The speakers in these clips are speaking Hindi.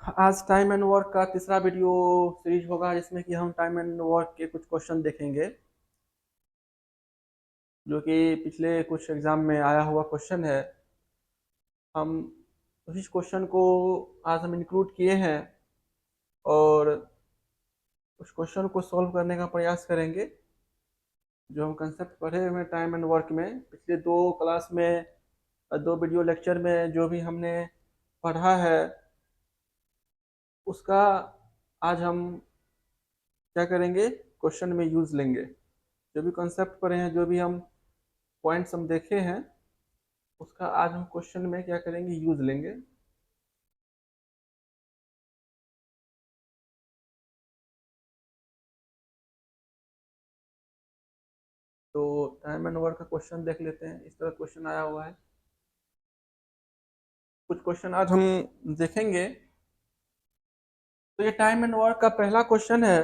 आज टाइम एंड वर्क का तीसरा वीडियो सीरीज होगा जिसमें कि हम टाइम एंड वर्क के कुछ क्वेश्चन देखेंगे जो कि पिछले कुछ एग्जाम में आया हुआ क्वेश्चन है। हम उसी क्वेश्चन को आज हम इंक्लूड किए हैं और उस क्वेश्चन को सॉल्व करने का प्रयास करेंगे। जो हम कंसेप्ट पढ़े हुए हैं टाइम एंड वर्क में पिछले दो क्लास में, दो वीडियो लेक्चर में जो भी हमने पढ़ा है उसका आज हम क्या करेंगे, क्वेश्चन में यूज लेंगे। जो भी कंसेप्ट पढ़े हैं, जो भी हम पॉइंट्स हम देखे हैं, उसका आज हम क्वेश्चन में क्या करेंगे, यूज लेंगे। तो टाइम एंड वर्क का क्वेश्चन देख लेते हैं। इस तरह क्वेश्चन आया हुआ है। कुछ क्वेश्चन आज हम देखेंगे। तो ये टाइम एंड वर्क का पहला क्वेश्चन है।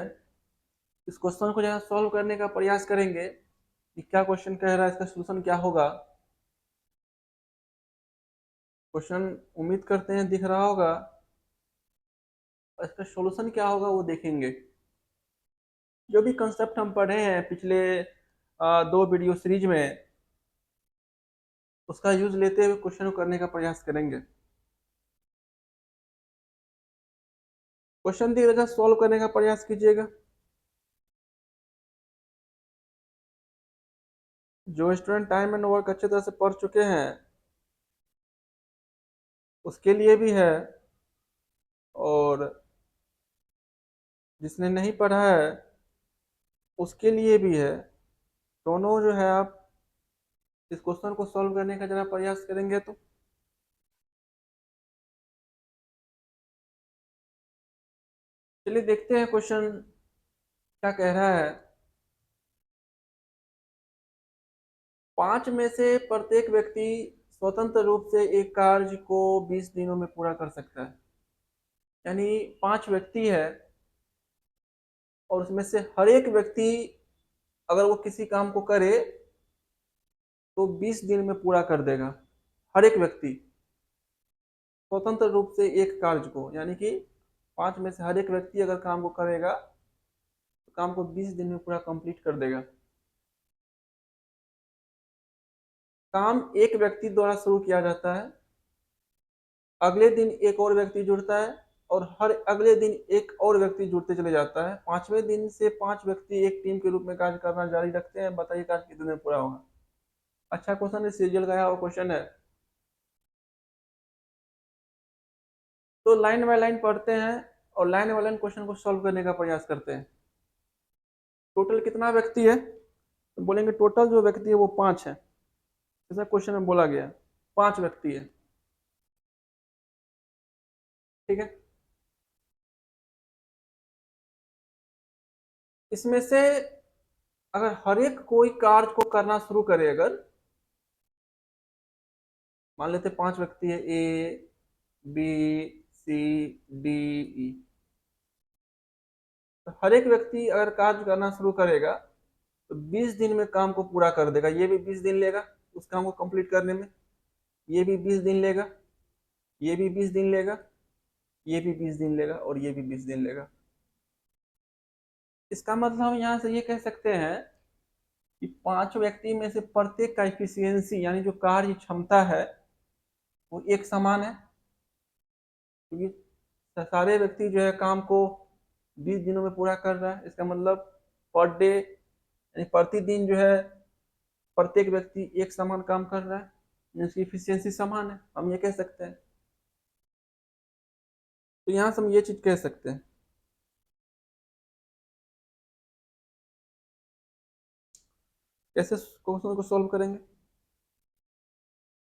इस क्वेश्चन को जरा सॉल्व करने का प्रयास करेंगे कि क्या क्वेश्चन कह रहा है, इसका सोल्यूशन क्या होगा। क्वेश्चन उम्मीद करते हैं दिख रहा होगा, और इसका सोल्यूशन क्या होगा वो देखेंगे। जो भी कंसेप्ट हम पढ़े हैं पिछले दो वीडियो सीरीज में, उसका यूज लेते हुए क्वेश्चन को करने का प्रयास करेंगे। क्वेश्चन दिए वजह सॉल्व करने का प्रयास कीजिएगा। जो स्टूडेंट टाइम एंड वर्क अच्छे तरह से पढ़ चुके हैं उसके लिए भी है, और जिसने नहीं पढ़ा है उसके लिए भी है। दोनों जो है, आप इस क्वेश्चन को सॉल्व करने का जरा प्रयास करेंगे तो चलिए देखते हैं क्वेश्चन क्या कह रहा है। पांच में से प्रत्येक व्यक्ति स्वतंत्र रूप से एक कार्य को 20 दिनों में पूरा कर सकता है। यानी पांच व्यक्ति है और उसमें से हर एक व्यक्ति अगर वो किसी काम को करे तो 20 दिन में पूरा कर देगा। हर एक व्यक्ति स्वतंत्र रूप से एक कार्य को, यानी कि पांच में से हर एक व्यक्ति अगर काम को करेगा तो काम को 20 दिन में पूरा कंप्लीट कर देगा। काम एक व्यक्ति द्वारा शुरू किया जाता है, अगले दिन एक और व्यक्ति जुड़ता है, और हर अगले दिन एक और व्यक्ति जुड़ते चले जाता है। पांचवें दिन से पांच व्यक्ति एक टीम के रूप में कार्य करना जारी रखते हैं। बताइए कार्य कितने में पूरा होगा। अच्छा क्वेश्चन है, सीरियल गया हुआ क्वेश्चन है। तो लाइन बाय लाइन पढ़ते हैं और लाइन बाय लाइन क्वेश्चन को सॉल्व करने का प्रयास करते हैं। टोटल कितना व्यक्ति है, तो बोलेंगे टोटल जो व्यक्ति है वो पांच है। जैसा क्वेश्चन में बोला गया, पांच व्यक्ति है। ठीक है, इसमें से अगर हर एक कोई कार्य को करना शुरू करे, अगर मान लेते पांच व्यक्ति है, A B C D E, तो हर एक व्यक्ति अगर कार्य करना शुरू करेगा तो 20 दिन में काम को पूरा कर देगा। ये भी 20 दिन लेगा उस काम को कंप्लीट करने में, ये भी 20 दिन लेगा, ये भी 20 दिन लेगा, ये भी 20 दिन लेगा, और ये भी 20 दिन लेगा। इसका मतलब हम यहाँ से ये कह सकते हैं कि पांच व्यक्ति में से प्रत्येक का इफिशियंसी यानी जो कार्य क्षमता है वो एक समान है, क्योंकि सारे व्यक्ति जो है काम को 20 दिनों में पूरा कर रहा है। इसका मतलब पर डे यानी प्रतिदिन जो है प्रत्येक व्यक्ति एक समान काम कर रहा है, यानी उसकी इफिशियंसी समान है, हम ये कह सकते हैं। तो यहाँ से हम ये चीज कह सकते हैं। कैसे क्वेश्चन को सॉल्व करेंगे।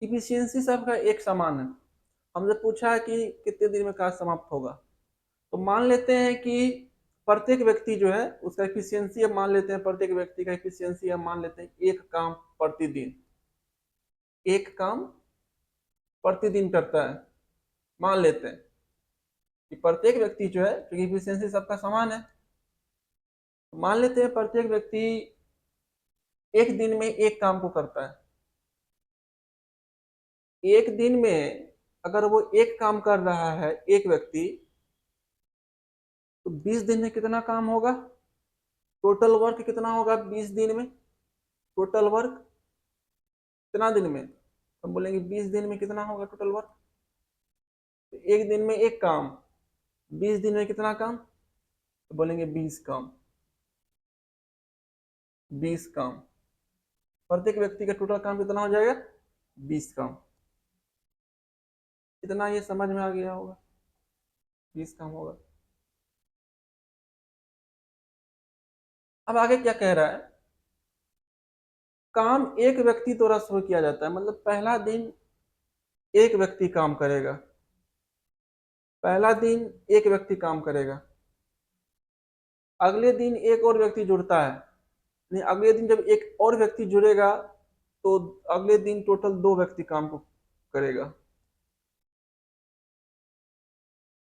इफिशियंसी सबका एक समान है। हमसे पूछा है कि कितने दिन में कार्य समाप्त होगा, तो मान लेते हैं कि प्रत्येक व्यक्ति जो है उसका इफिशियंसी, अब मान लेते हैं प्रत्येक व्यक्ति का इफिशियंसी अब मान लेते हैं एक काम प्रतिदिन, एक काम प्रतिदिन करता है। मान लेते हैं कि प्रत्येक व्यक्ति जो है, क्योंकि इफिशियंसी सबका समान है, तो मान लेते हैं प्रत्येक व्यक्ति एक दिन में एक काम को करता है। एक दिन में अगर वो एक काम कर रहा है एक व्यक्ति, तो 20 दिन में कितना काम होगा, टोटल वर्क कितना होगा 20 दिन में, टोटल वर्क कितना दिन में, हम बोलेंगे 20 दिन में कितना होगा टोटल वर्क। तो एक दिन में एक काम, 20 दिन में कितना काम, तो बोलेंगे 20 काम, 20 काम। प्रत्येक व्यक्ति का टोटल काम कितना हो जाएगा, 20 काम। इतना ये समझ में आ गया होगा, 20 काम होगा। अब आगे क्या कह रहा है, काम एक व्यक्ति द्वारा शुरू किया जाता है, मतलब पहला दिन एक व्यक्ति काम करेगा, पहला दिन एक व्यक्ति काम करेगा, अगले दिन एक और व्यक्ति जुड़ता है, नहीं अगले दिन जब एक और व्यक्ति जुड़ेगा तो अगले दिन टोटल 2 व्यक्ति काम को करेगा,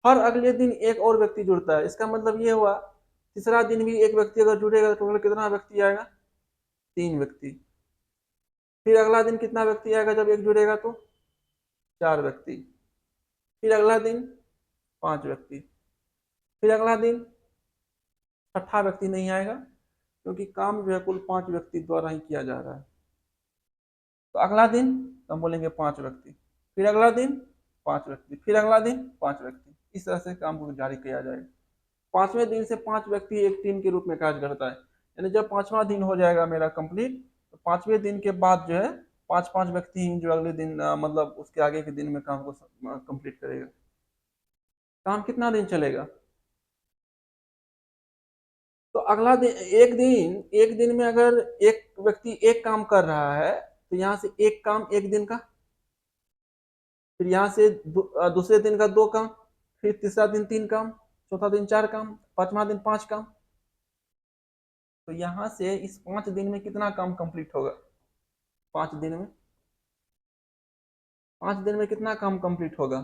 हर अगले दिन एक और व्यक्ति जुड़ता है। इसका मतलब ये हुआ तीसरा दिन भी एक व्यक्ति अगर जुड़ेगा तो टोटल कितना व्यक्ति आएगा, 3 व्यक्ति। फिर अगला दिन कितना व्यक्ति आएगा जब एक जुड़ेगा तो 4 व्यक्ति। फिर अगला दिन 5 व्यक्ति। फिर अगला दिन छठा व्यक्ति नहीं आएगा क्योंकि काम जो है कुल 5 व्यक्ति द्वारा ही किया जा रहा है। तो अगला दिन हम बोलेंगे 5 व्यक्ति, फिर अगला दिन 5 व्यक्ति, फिर अगला दिन 5 व्यक्ति, इस तरह से काम को जारी किया जाएगा। 5वें दिन से 5 व्यक्ति एक टीम के रूप में कार्य करता है, यानी जब 5वां दिन हो जाएगा मेरा कंप्लीट तो 5वें दिन के बाद जो है 5 5 व्यक्ति ही जो अगले दिन मतलब उसके आगे के दिन में काम को कंप्लीट करेगा। काम कितना दिन चलेगा, तो अगला दिन एक दिन में अगर एक व्यक्ति एक काम कर रहा है तो यहाँ से एक काम एक दिन का, फिर यहाँ से दूसरे दिन का 2 काम, फिर तीसरा दिन 3 काम, चौथा दिन 4 काम, 5वां दिन 5 काम। तो यहाँ से इस 5 दिन में कितना काम कंप्लीट होगा, 5 दिन में, 5 दिन में कितना काम कंप्लीट होगा,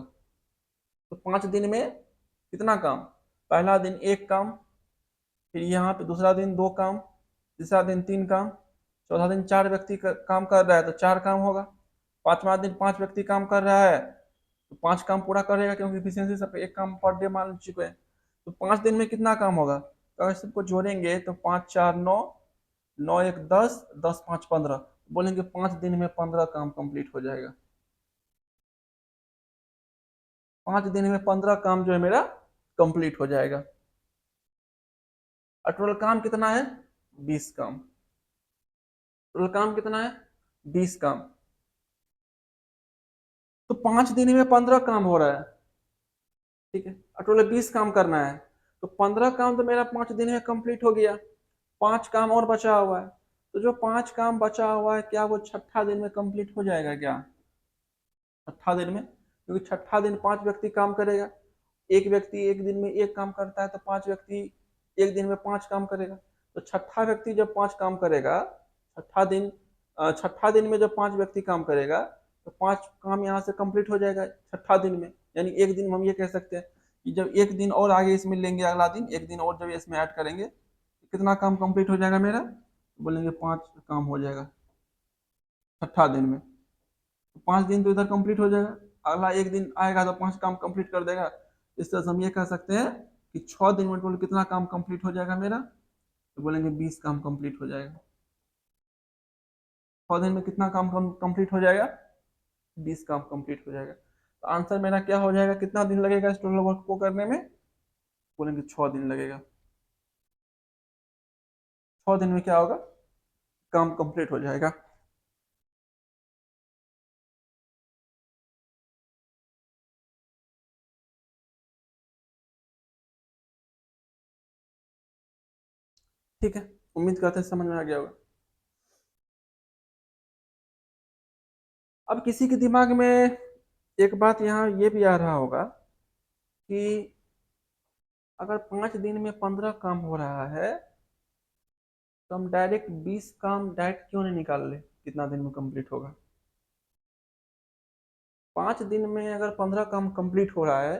तो 5 दिन में कितना काम, पहला दिन 1 काम, फिर यहाँ पे दूसरा दिन 2 काम, तीसरा दिन 3 काम, चौथा दिन 4 व्यक्ति काम कर रहा है तो 4 काम होगा, 5वां दिन 5 व्यक्ति काम कर रहा है तो 5 काम पूरा करेगा क्योंकि इफिशियंसी सब 1 काम पर डे मान चुके हैं। तो 5 दिन में कितना काम होगा, तो अगर सबको जोड़ेंगे तो 5 4 9, 9 1 10, 10 5 15, बोलेंगे 5 दिन में 15 काम कंप्लीट हो जाएगा। 5 दिन में 15 काम जो है मेरा कंप्लीट हो जाएगा। और टोटल काम कितना है, 20 काम। टोटल काम कितना है, 20 काम। तो 5 दिन में 15 काम हो रहा है, ठीक है, और टोटल 20 काम करना है, तो 15 काम तो मेरा 5 दिन में कंप्लीट हो गया। 5 काम और बचा हुआ है, तो जो 5 काम बचा हुआ है क्या वो छठा दिन में कंप्लीट हो जाएगा क्या, छठा दिन में, क्योंकि छठा दिन 5 व्यक्ति काम करेगा। एक व्यक्ति एक दिन में एक काम करता है तो 5 व्यक्ति एक दिन में 5 काम करेगा। तो छठा व्यक्ति जब 5 काम करेगा, छठा दिन छठा दिन में जब 5 व्यक्ति काम करेगा तो 5 काम यहाँ से कंप्लीट हो जाएगा छठा दिन में। यानी एक दिन में हम ये कह सकते हैं कि जब एक दिन और आगे इसमें लेंगे, अगला दिन एक दिन और जब इसमें ऐड करेंगे तो कितना काम कंप्लीट हो जाएगा मेरा, बोलेंगे 5 काम हो जाएगा छठा दिन में। तो 5 दिन तो इधर कंप्लीट हो जाएगा, अगला एक दिन आएगा तो 5 काम कंप्लीट कर देगा। इस तरह से हम ये कह सकते हैं कि 6 दिन में टोटल कितना काम कंप्लीट हो जाएगा मेरा, तो बोलेंगे 20 काम कंप्लीट हो जाएगा। 6 दिन में कितना काम कंप्लीट हो जाएगा, 20 काम कंप्लीट हो जाएगा। तो आंसर मेरा क्या हो जाएगा, कितना दिन लगेगा इस टोटल वर्क को करने में, बोलेंगे 6 दिन लगेगा। 6 दिन में क्या होगा, काम कंप्लीट हो जाएगा। ठीक है, उम्मीद करते हैं समझ में आ गया होगा। अब किसी के दिमाग में एक बात यहाँ ये भी आ रहा होगा कि अगर 5 दिन में 15 काम हो रहा है तो हम डायरेक्ट 20 काम डायरेक्ट क्यों नहीं निकाल ले, कितना दिन में कंप्लीट होगा। 5 दिन में अगर 15 काम कंप्लीट हो रहा है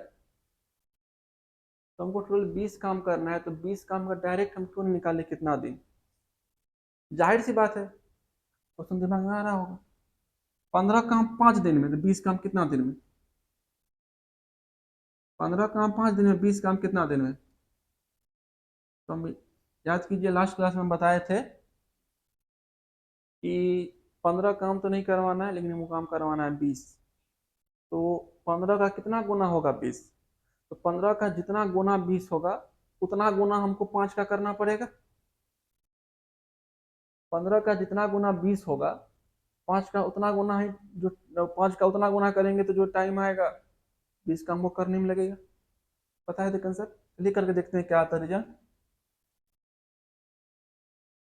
तो हमको टोटल 20 काम करना है, तो 20 काम का डायरेक्ट हम क्यों नहीं निकाले कितना दिन। जाहिर सी बात है, क्वेश्चन दिमाग में आ रहा होगा 15 काम 5 दिन में तो 20 काम कितना दिन में, 15 काम 5 दिन में 20 काम कितना दिन में, तो हम याद कीजिए, लास्ट क्लास में हम बताए थे कि 15 काम तो नहीं करवाना है, लेकिन वो काम करवाना है 20। तो 15 का कितना गुना होगा 20? तो 15 का जितना गुना 20 होगा, उतना गुना हमको 5 का करना पड़ेगा। 15 का जितना गुना 20 होगा, 5 का उतना गुना है। जो 5 का उतना गुना करेंगे तो जो टाइम आएगा 20 का हमको करने में लगेगा। पता है तो कंसेप्ट, चलिए करके देखते हैं क्या आता है रिजल्ट।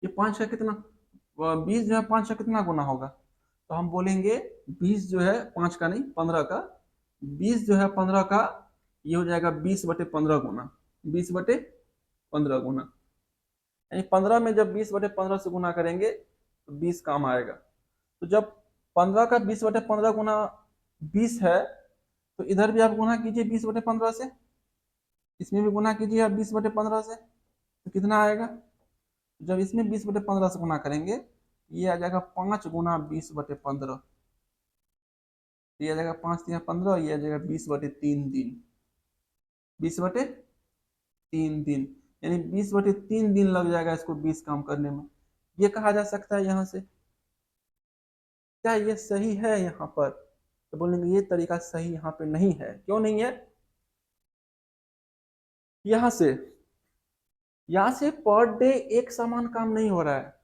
ये 5 का कितना, 20 जो है 5 का कितना गुना होगा? तो हम बोलेंगे 20 जो है 5 का नहीं, 15 का, 20 जो है 15 का, ये हो जाएगा 20/15 गुना, 20/15 गुना। यानी 15 में जब 20/15 से गुना करेंगे तो 20 काम आएगा। तो जब 15 का 20/15 गुना 20 है, तो इधर भी आप गुना कीजिए 20/15 से, इसमें भी गुना कीजिए आप 20/15 से, तो कितना आएगा? जब इसमें 20/15 से गुना करेंगे, ये आ जाएगा 5 गुना 20/15। ये आ जाएगा 5×3=15, ये आ जाएगा 20/3 दिन। 20/3 दिन, यानी 20/3 दिन लग जाएगा इसको 20 काम करने में। ये कहा जा सकता है यहाँ से। क्या ये सही है यहाँ पर? तो बोलेंगे ये तरीका सही यहाँ पे नहीं है। क्यों नहीं है? यहाँ से पर डे एक समान काम नहीं हो रहा है।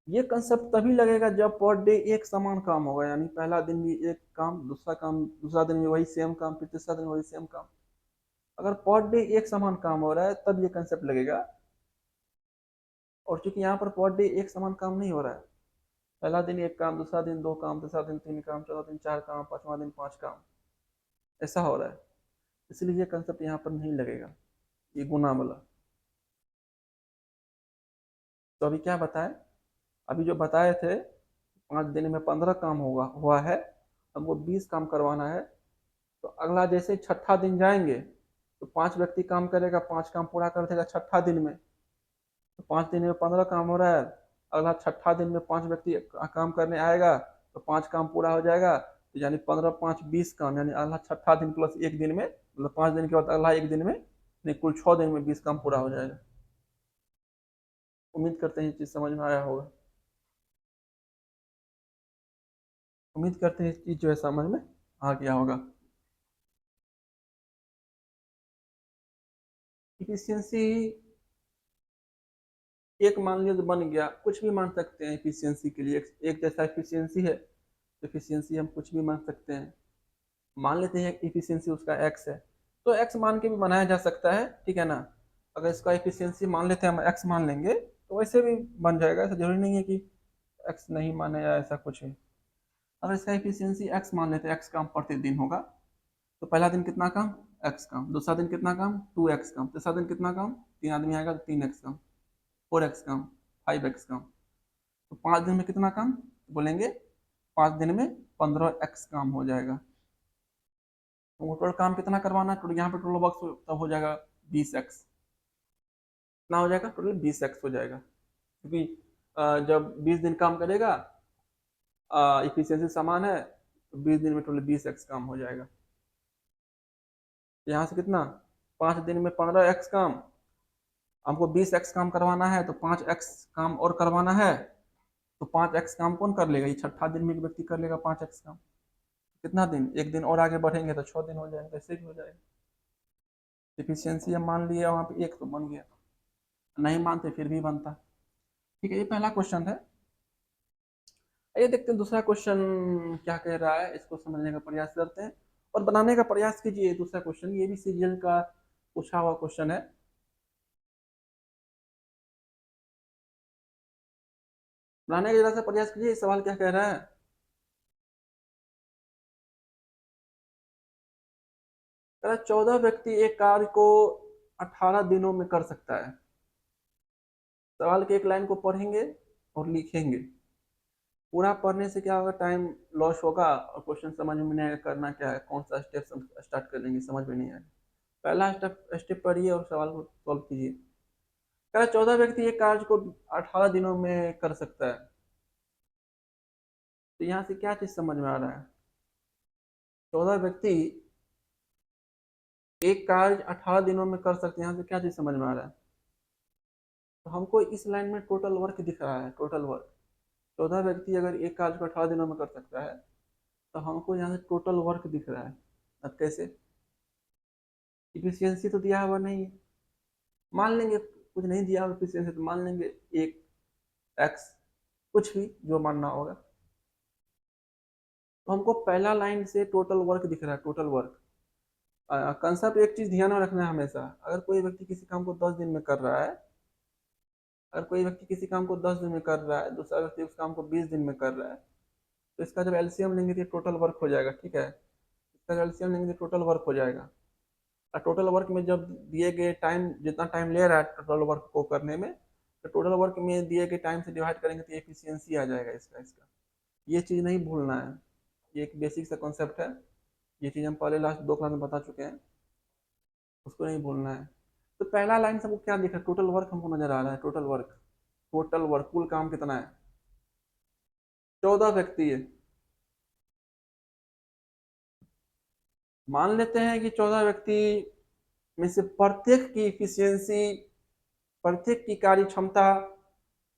ये कंसेप्ट तभी लगेगा जब पर डे एक समान काम होगा, यानी पहला दिन भी एक काम, दूसरा काम, दूसरा दिन भी वही सेम काम, फिर तीसरा दिन वही सेम काम। अगर पर डे एक समान काम हो रहा है तब ये कंसेप्ट लगेगा। और चूंकि यहाँ पर पर डे एक समान काम नहीं हो रहा है, पहला दिन एक काम, दूसरा दिन दो काम, तीसरा दिन तीन काम, चौथा दिन चार काम, पांचवा दिन पांच काम, ऐसा हो रहा है, इसलिए ये कंसेप्ट यहाँ पर नहीं लगेगा, ये गुना वाला। तो अभी क्या बताए? अभी जो बताए थे 5 दिन में 15 काम होगा हुआ है, हमको 20 काम करवाना है। तो अगला जैसे छठा दिन जाएंगे तो 5 व्यक्ति काम करेगा, 5 काम पूरा कर देगा छठा दिन में। तो 5 दिन में 15 काम हो रहा है, अगला छठा दिन में 5 व्यक्ति काम करने आएगा तो 5 काम पूरा हो जाएगा। तो यानी 15×5=20 काम, यानी अगला छठा दिन प्लस एक दिन में, मतलब 5 दिन के बाद अगला एक दिन में, नहीं कुल 6 दिन में 20 काम पूरा हो जाएगा। उम्मीद करते हैं ये चीज समझ में आया होगा। उम्मीद करते हैं इस चीज जो है समझ में आ गया होगा। इफिशियंसी एक मान लिया तो बन गया, कुछ भी मान सकते हैं इफिशियंसी के लिए। एक जैसा इफिशियंसी है तो इफिशियंसी हम कुछ भी मान सकते हैं। मान लेते हैं इफिशियंसी उसका एक्स है, तो एक्स मान के भी बनाया जा सकता है, ठीक है ना। अगर इसका इफिशियंसी मान लेते हैं, हम एक्स मान लेंगे तो वैसे भी बन जाएगा, ऐसा जरूरी नहीं है कि एक्स नहीं माने या ऐसा कुछ है। अगर इसका इफिशियंसी एक्स मान लेते हैं, एक्स काम प्रतिदिन होगा, तो पहला दिन कितना काम? एक्स काम। दूसरा दिन कितना काम? 2x काम। तीसरा दिन कितना काम? 3 आदमी आएगा तो 3x काम। 4x काम। 5x काम। तो 5 दिन में कितना काम? तो बोलेंगे 5 दिन में 15x काम हो जाएगा। तो टोटल काम कितना करवाना है? टोटल यहाँ पे टोटल बॉक्स तब हो जाएगा 20x। कितना हो जाएगा? टोटल 20x हो जाएगा, क्योंकि जब 20 दिन काम करेगा, इफिशियंसी समान है, तो 20 दिन में टोटल 20x काम हो जाएगा। यहाँ से कितना? 5 दिन में 15x काम, हमको 20x काम करवाना है तो 5x काम और करवाना है। तो 5x काम कौन कर लेगा? ये छठा दिन में एक व्यक्ति कर लेगा 5x काम। कितना दिन? एक दिन और आगे बढ़ेंगे तो 6 दिन हो जाएंगे, ऐसे भी हो जाएगा। इफिशियंसी हम मान लिए, वहां पे एक तो बन गया, नहीं मानते फिर भी बनता। ठीक है, ये पहला क्वेश्चन है। आइए देखते हैं दूसरा क्वेश्चन क्या कह रहा है, इसको समझने का प्रयास करते हैं और बनाने का प्रयास कीजिए। दूसरा क्वेश्चन ये भी सीजीएल का पूछा हुआ क्वेश्चन है। बनाने का जरा सा प्रयास कीजिए, सवाल क्या कह रहा है। 14 व्यक्ति एक कार्य को 18 दिनों में कर सकता है। सवाल के एक लाइन को पढ़ेंगे और लिखेंगे। पूरा पढ़ने से क्या होगा? टाइम लॉस होगा और क्वेश्चन समझ में नहीं आएगा करना क्या है, कौन सा स्टेप स्टार्ट कर लेंगे समझ में नहीं आएगा। पहला स्टेप स्टेप पढ़िए और सवाल को सॉल्व कीजिए। क्या 14 व्यक्ति एक कार्य को 18 दिनों में कर सकता है? तो यहाँ से क्या चीज समझ में आ रहा है? 14 व्यक्ति एक कार्य 18 दिनों में कर सकते हैं, यहाँ से क्या चीज समझ में आ रहा है? तो हमको इस लाइन में टोटल वर्क दिख रहा है, टोटल वर्क। 14 व्यक्ति अगर एक कार्य को 18 दिनों में कर सकता है, तो हमको यहाँ से टोटल वर्क दिख रहा है। अब कैसे? इफिशियंसी तो दिया हुआ नहीं है, मान लेंगे कुछ नहीं दिया हुआ इफिशियंसी, तो मान लेंगे एक एक्स, कुछ भी जो मानना होगा। तो हमको पहला लाइन से टोटल वर्क दिख रहा है, टोटल वर्क। कंसेप्ट एक चीज ध्यान में रखना है हमेशा, अगर कोई व्यक्ति किसी काम को 10 दिन में कर रहा है, अगर कोई व्यक्ति किसी काम को 10 दिन में कर रहा है, दूसरा व्यक्ति उस काम को 20 दिन में कर रहा है, तो इसका जब एलसीएम लेंगे तो टोटल वर्क हो जाएगा, ठीक है। इसका जब एलसीएम लेंगे तो टोटल वर्क हो जाएगा। और टोटल वर्क में जब दिए गए टाइम, जितना टाइम ले रहा है टोटल वर्क को करने में, तो टोटल वर्क में दिए गए टाइम से डिवाइड करेंगे तो एफिशिएंसी आ जाएगा इसका। ये चीज़ नहीं भूलना है, ये एक बेसिक सा कॉन्सेप्ट है। ये चीज़ हम पहले लास्ट 2 क्लास में बता चुके हैं, उसको नहीं भूलना है। तो पहला लाइन सबको क्या दिख रहा है? टोटल वर्क हमको नजर आ रहा है, टोटल वर्क। टोटल वर्क, कुल काम कितना है? 14 व्यक्ति है। मान लेते हैं कि 14 व्यक्ति में से प्रत्येक की इफिशियंसी, प्रत्येक की कार्य क्षमता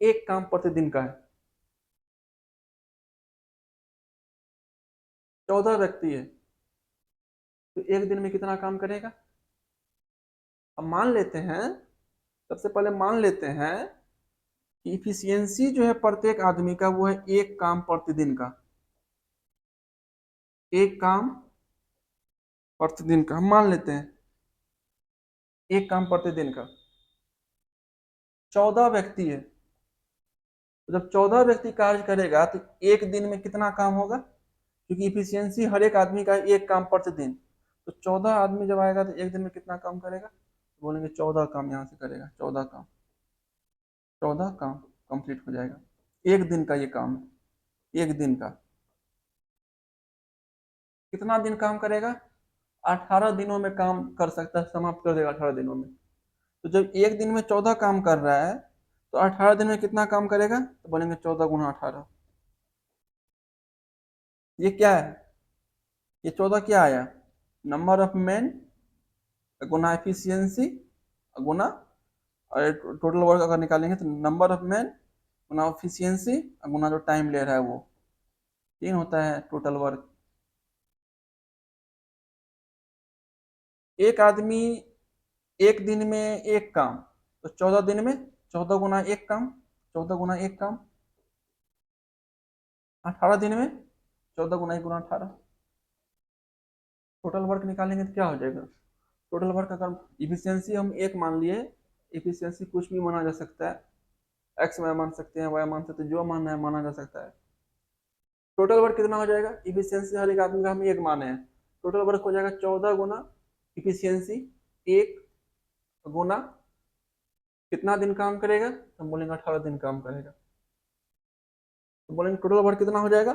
एक काम प्रतिदिन का है। 14 व्यक्ति है, तो एक दिन में कितना काम करेगा? अब मान लेते हैं, सबसे पहले मान लेते हैं कि इफिशियंसी जो है प्रत्येक आदमी का, वो है एक काम प्रतिदिन का। एक काम प्रतिदिन का हम मान लेते हैं, एक काम प्रतिदिन का। 14 व्यक्ति है, तो जब 14 व्यक्ति कार्य करेगा तो एक दिन में कितना काम होगा? क्योंकि इफिशियंसी हर एक आदमी का एक काम प्रतिदिन, तो 14 आदमी जब आएगा तो एक दिन में कितना काम करेगा? तो बोलेंगे 14 काम यहाँ से करेगा, 14 काम। 14 काम कंप्लीट हो जाएगा, एक दिन का ये काम है, एक दिन का। कितना दिन काम करेगा? 18 दिनों में काम कर सकता है, समाप्त कर देगा 18 दिनों में। तो जब एक दिन में 14 काम कर रहा है, तो 18 दिन में कितना काम करेगा? तो बोलेंगे 14 × 18। ये क्या है? ये 14 क्या आया? नंबर ऑफ मैन गुना एफिशिएंसी गुना, और टोटल वर्क अगर निकालेंगे तो नंबर ऑफ मैन गुना एफिशिएंसी गुना जो टाइम ले रहा है वो, 3 होता है टोटल वर्क। एक आदमी एक दिन में एक काम, तो 14 दिन में 14 × 1 काम, 14 × 1 काम। 18 दिन में 14 × 1 × 18। टोटल वर्क निकालेंगे तो क्या हो जाएगा? टोटल वर्क अगर इफिशियंसी हम एक मान लिए, इफिशियंसी कुछ भी माना जा सकता है, एक्स वाई मान सकते हैं, वाई मान सकते हैं, जो मानना है माना जा सकता है। टोटल वर्क कितना हो जाएगा? इफिशियंसी हर एक आदमी का हम एक माने हैं, टोटल वर्क हो जाएगा 14 × इफिशियंसी, एक गुना कितना दिन काम करेगा? तो हम बोलेंगे 18 दिन काम करेगा। तो बोलेंगे टोटल वर्क कितना हो जाएगा?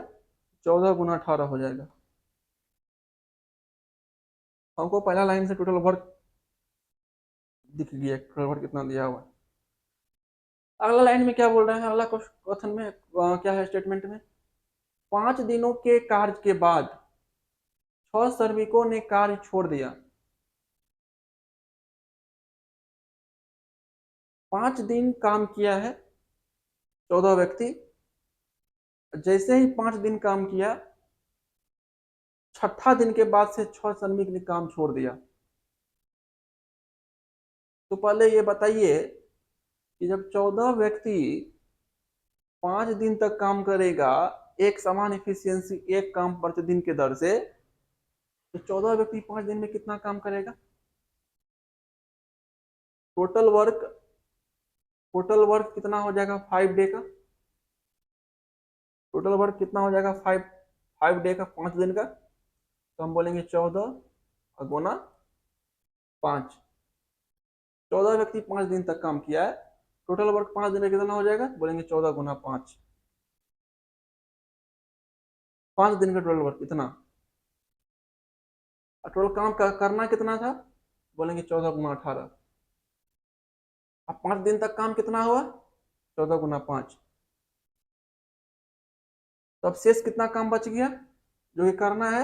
14 × 18 हो जाएगा। हमको पहला लाइन से टोटल वर्क दिख गया, टोटल वर्क कितना दिया हुआ है। अगला लाइन में क्या बोल रहे हैं? अगला क्वेश्चन में क्या है स्टेटमेंट में? 5 दिनों के कार्य के बाद 6 श्रमिकों ने कार्य छोड़ दिया। 5 दिन काम किया है 14 व्यक्ति, जैसे ही 5 दिन काम किया, छठा दिन के बाद से 6 श्रमिक ने काम छोड़ दिया। तो पहले ये बताइए कि जब 14 व्यक्ति 5 दिन तक काम करेगा, एक समान इफिशियंसी, एक काम प्रतिदिन के दर से, तो 14 व्यक्ति 5 दिन में कितना काम करेगा? टोटल वर्क, टोटल वर्क कितना हो जाएगा 5 डे का? टोटल वर्क कितना हो जाएगा 5 डे का, 5 दिन का? तो हम बोलेंगे 14 × 5। 14 व्यक्ति 5 दिन तक काम किया है, टोटल वर्क 5 दिन में कितना हो जाएगा? बोलेंगे 14 × 5। 5 दिन का टोटल वर्क इतना, और टोटल काम करना कितना था? बोलेंगे 14 × 18। अब 5 दिन तक काम कितना हुआ? 14 × 5। तो अब शेष कितना काम बच गया जो ये करना है?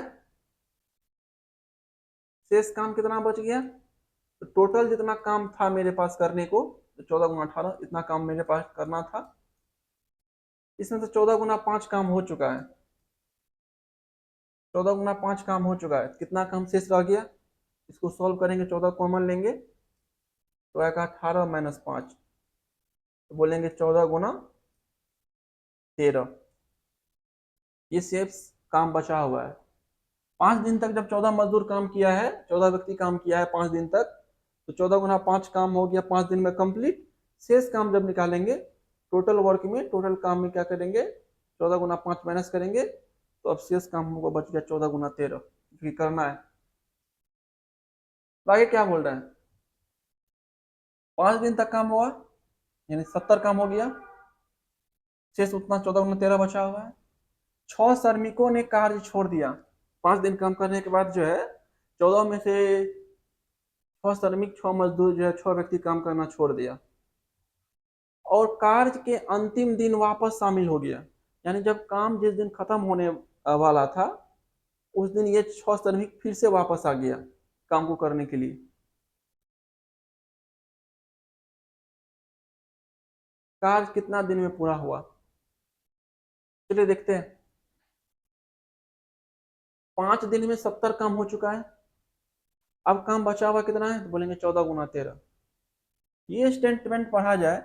शेष काम कितना बच गया? तो टोटल जितना काम था मेरे पास करने को, तो 14 × 18 इतना काम मेरे पास करना था। इसमें से 14 × 5 काम हो चुका है। 14 × 5 काम हो चुका है, कितना काम शेष रह गया? इसको सॉल्व करेंगे, 14 कॉमन लेंगे तो आएगा 18 - 5, तो बोलेंगे 14 × 13। ये शेष काम बचा हुआ है। 5 दिन तक जब 14 मजदूर काम किया है, 14 व्यक्ति काम किया है 5 दिन तक, तो 14 × 5 काम हो गया 5 दिन में कंप्लीट। शेष काम जब निकालेंगे टोटल वर्क में, टोटल काम में क्या करेंगे, 14 × 5 माइनस करेंगे, तो अब शेष काम हमको बच गया 14 × 13, क्योंकि करना है। तो आगे क्या बोल रहे हैं, 5 दिन तक काम हुआ यानी 70 काम हो गया, शेष उतना 14 × 13 बचा हुआ है। 6 श्रमिकों ने कार्य छोड़ दिया। 5 दिन काम करने के बाद जो है 14 में से 6 श्रमिक, 6 मजदूर जो है, 6 व्यक्ति काम करना छोड़ दिया और कार्य के अंतिम दिन वापस शामिल हो गया। यानी जब काम जिस दिन खत्म होने वाला था उस दिन ये 6 श्रमिक फिर से वापस आ गया काम को करने के लिए। कार्य कितना दिन में पूरा हुआ, चलिए देखते हैं। 5 दिन में 70 काम हो चुका है। अब काम बचा हुआ कितना है, तो बोलेंगे 14 × 13। ये स्टेटमेंट पढ़ा जाए